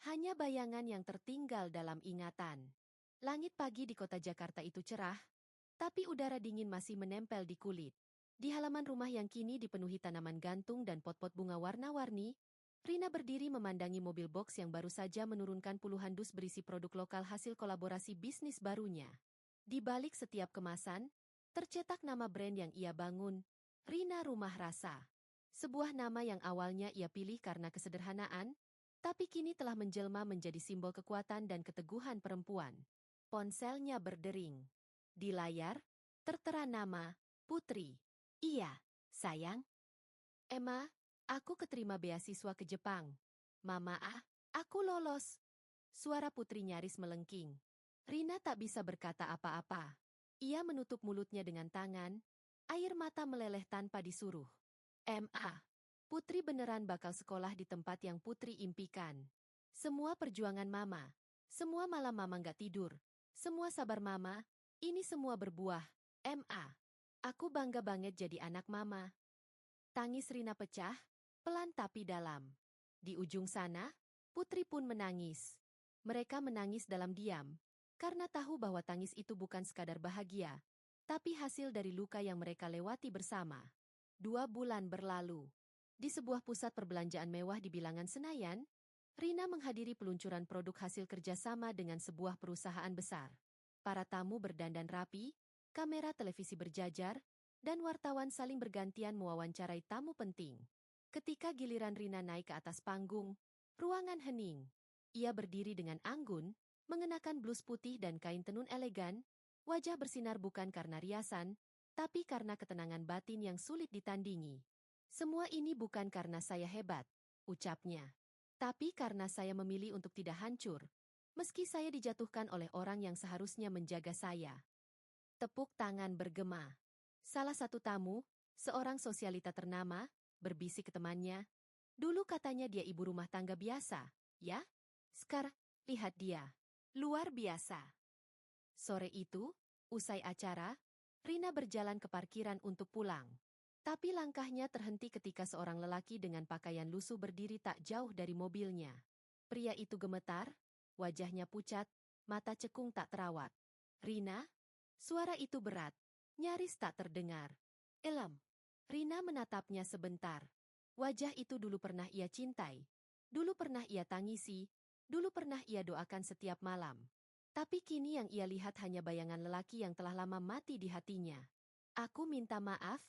Hanya bayangan yang tertinggal dalam ingatan. Langit pagi di kota Jakarta itu cerah, tapi udara dingin masih menempel di kulit. Di halaman rumah yang kini dipenuhi tanaman gantung dan pot-pot bunga warna-warni, Rina berdiri memandangi mobil box yang baru saja menurunkan puluhan dus berisi produk lokal hasil kolaborasi bisnis barunya. Di balik setiap kemasan, tercetak nama brand yang ia bangun, Rina Rumah Rasa. Sebuah nama yang awalnya ia pilih karena kesederhanaan, tapi kini telah menjelma menjadi simbol kekuatan dan keteguhan perempuan. Ponselnya berdering. Di layar, tertera nama, Putri. Iya, sayang. Emma, aku keterima beasiswa ke Jepang. Mama aku lolos. Suara Putri nyaris melengking. Rina tak bisa berkata apa-apa. Ia menutup mulutnya dengan tangan, air mata meleleh tanpa disuruh. Putri beneran bakal sekolah di tempat yang Putri impikan. Semua perjuangan Mama, semua malam Mama nggak tidur, semua sabar Mama, ini semua berbuah. Aku bangga banget jadi anak Mama. Tangis Rina pecah, pelan tapi dalam. Di ujung sana, Putri pun menangis. Mereka menangis dalam diam, karena tahu bahwa tangis itu bukan sekadar bahagia, tapi hasil dari luka yang mereka lewati bersama. 2 bulan berlalu. Di sebuah pusat perbelanjaan mewah di bilangan Senayan, Rina menghadiri peluncuran produk hasil kerjasama dengan sebuah perusahaan besar. Para tamu berdandan rapi, kamera televisi berjajar, dan wartawan saling bergantian mewawancarai tamu penting. Ketika giliran Rina naik ke atas panggung, ruangan hening. Ia berdiri dengan anggun, mengenakan blus putih dan kain tenun elegan, wajah bersinar bukan karena riasan, tapi karena ketenangan batin yang sulit ditandingi. Semua ini bukan karena saya hebat, ucapnya. Tapi karena saya memilih untuk tidak hancur, meski saya dijatuhkan oleh orang yang seharusnya menjaga saya. Tepuk tangan bergema. Salah satu tamu, seorang sosialita ternama, berbisik ke temannya. Dulu katanya dia ibu rumah tangga biasa, ya? Sekarang, lihat dia. Luar biasa. Sore itu, usai acara, Rina berjalan ke parkiran untuk pulang. Tapi langkahnya terhenti ketika seorang lelaki dengan pakaian lusuh berdiri tak jauh dari mobilnya. Pria itu gemetar, wajahnya pucat, mata cekung tak terawat. Rina? Suara itu berat. Nyaris tak terdengar. Rina menatapnya sebentar. Wajah itu dulu pernah ia cintai. Dulu pernah ia tangisi. Dulu pernah ia doakan setiap malam. Tapi kini yang ia lihat hanya bayangan lelaki yang telah lama mati di hatinya. Aku minta maaf,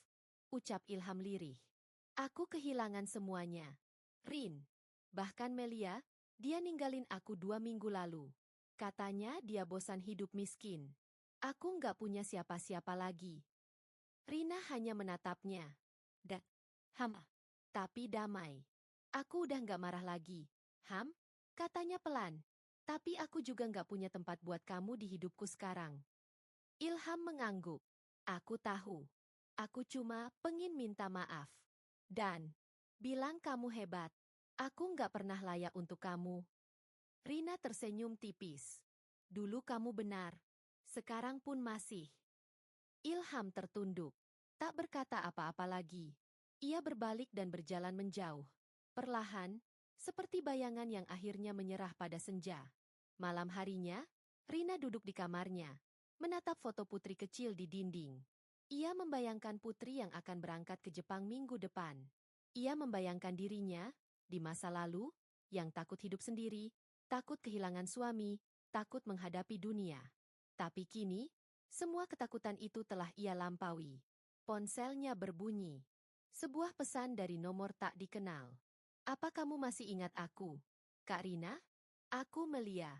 ucap Ilham lirih. Aku kehilangan semuanya. Rin. Bahkan Melia, dia ninggalin aku 2 minggu lalu. Katanya dia bosan hidup miskin. Aku nggak punya siapa-siapa lagi. Rina hanya menatapnya. Tapi damai. Aku udah nggak marah lagi. Katanya pelan. Tapi aku juga nggak punya tempat buat kamu di hidupku sekarang. Ilham mengangguk. Aku tahu. Aku cuma pengen minta maaf. Dan bilang kamu hebat. Aku nggak pernah layak untuk kamu. Rina tersenyum tipis. Dulu kamu benar. Sekarang pun masih. Ilham tertunduk. Tak berkata apa-apa lagi. Ia berbalik dan berjalan menjauh. Perlahan, seperti bayangan yang akhirnya menyerah pada senja. Malam harinya, Rina duduk di kamarnya, menatap foto putri kecil di dinding. Ia membayangkan putri yang akan berangkat ke Jepang minggu depan. Ia membayangkan dirinya, di masa lalu, yang takut hidup sendiri, takut kehilangan suami, takut menghadapi dunia. Tapi kini, semua ketakutan itu telah ia lampaui. Ponselnya berbunyi. Sebuah pesan dari nomor tak dikenal. Apa kamu masih ingat aku? Kak Rina? Aku Melia.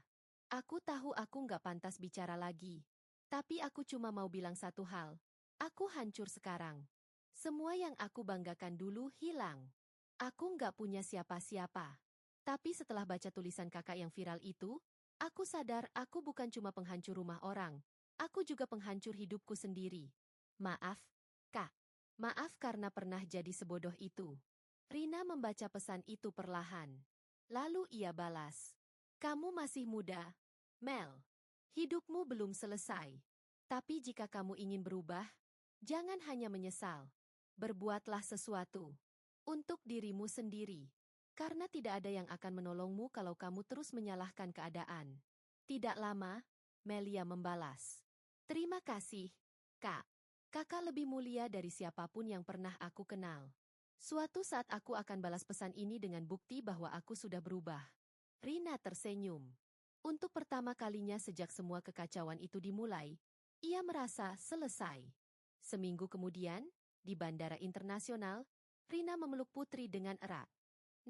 Aku tahu aku nggak pantas bicara lagi. Tapi aku cuma mau bilang satu hal. Aku hancur sekarang. Semua yang aku banggakan dulu hilang. Aku nggak punya siapa-siapa. Tapi setelah baca tulisan kakak yang viral itu, aku sadar aku bukan cuma penghancur rumah orang. Aku juga penghancur hidupku sendiri. Maaf, Kak. Maaf karena pernah jadi sebodoh itu. Rina membaca pesan itu perlahan. Lalu ia balas. Kamu masih muda, Mel. Hidupmu belum selesai. Tapi jika kamu ingin berubah, jangan hanya menyesal. Berbuatlah sesuatu. Untuk dirimu sendiri. Karena tidak ada yang akan menolongmu kalau kamu terus menyalahkan keadaan. Tidak lama, Melia membalas. Terima kasih, Kak. Kakak lebih mulia dari siapapun yang pernah aku kenal. Suatu saat aku akan balas pesan ini dengan bukti bahwa aku sudah berubah. Rina tersenyum. Untuk pertama kalinya sejak semua kekacauan itu dimulai, ia merasa selesai. Seminggu kemudian, di Bandara Internasional, Rina memeluk Putri dengan erat.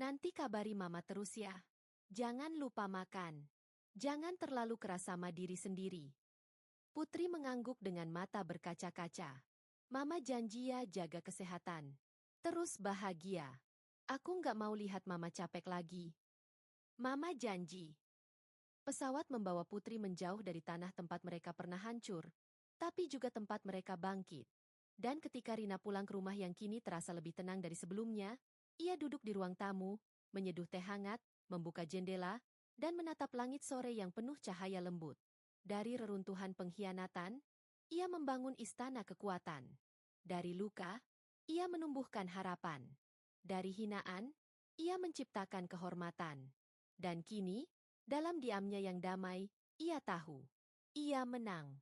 Nanti kabari Mama terus ya. Jangan lupa makan. Jangan terlalu keras sama diri sendiri. Putri mengangguk dengan mata berkaca-kaca. Mama janji ya jaga kesehatan. Terus bahagia. Aku nggak mau lihat Mama capek lagi. Mama janji. Pesawat membawa Putri menjauh dari tanah tempat mereka pernah hancur, tapi juga tempat mereka bangkit. Dan ketika Rina pulang ke rumah yang kini terasa lebih tenang dari sebelumnya, ia duduk di ruang tamu, menyeduh teh hangat, membuka jendela, dan menatap langit sore yang penuh cahaya lembut. Dari reruntuhan pengkhianatan, ia membangun istana kekuatan. Dari luka, ia menumbuhkan harapan. Dari hinaan, ia menciptakan kehormatan. Dan kini, dalam diamnya yang damai, ia tahu. Ia menang.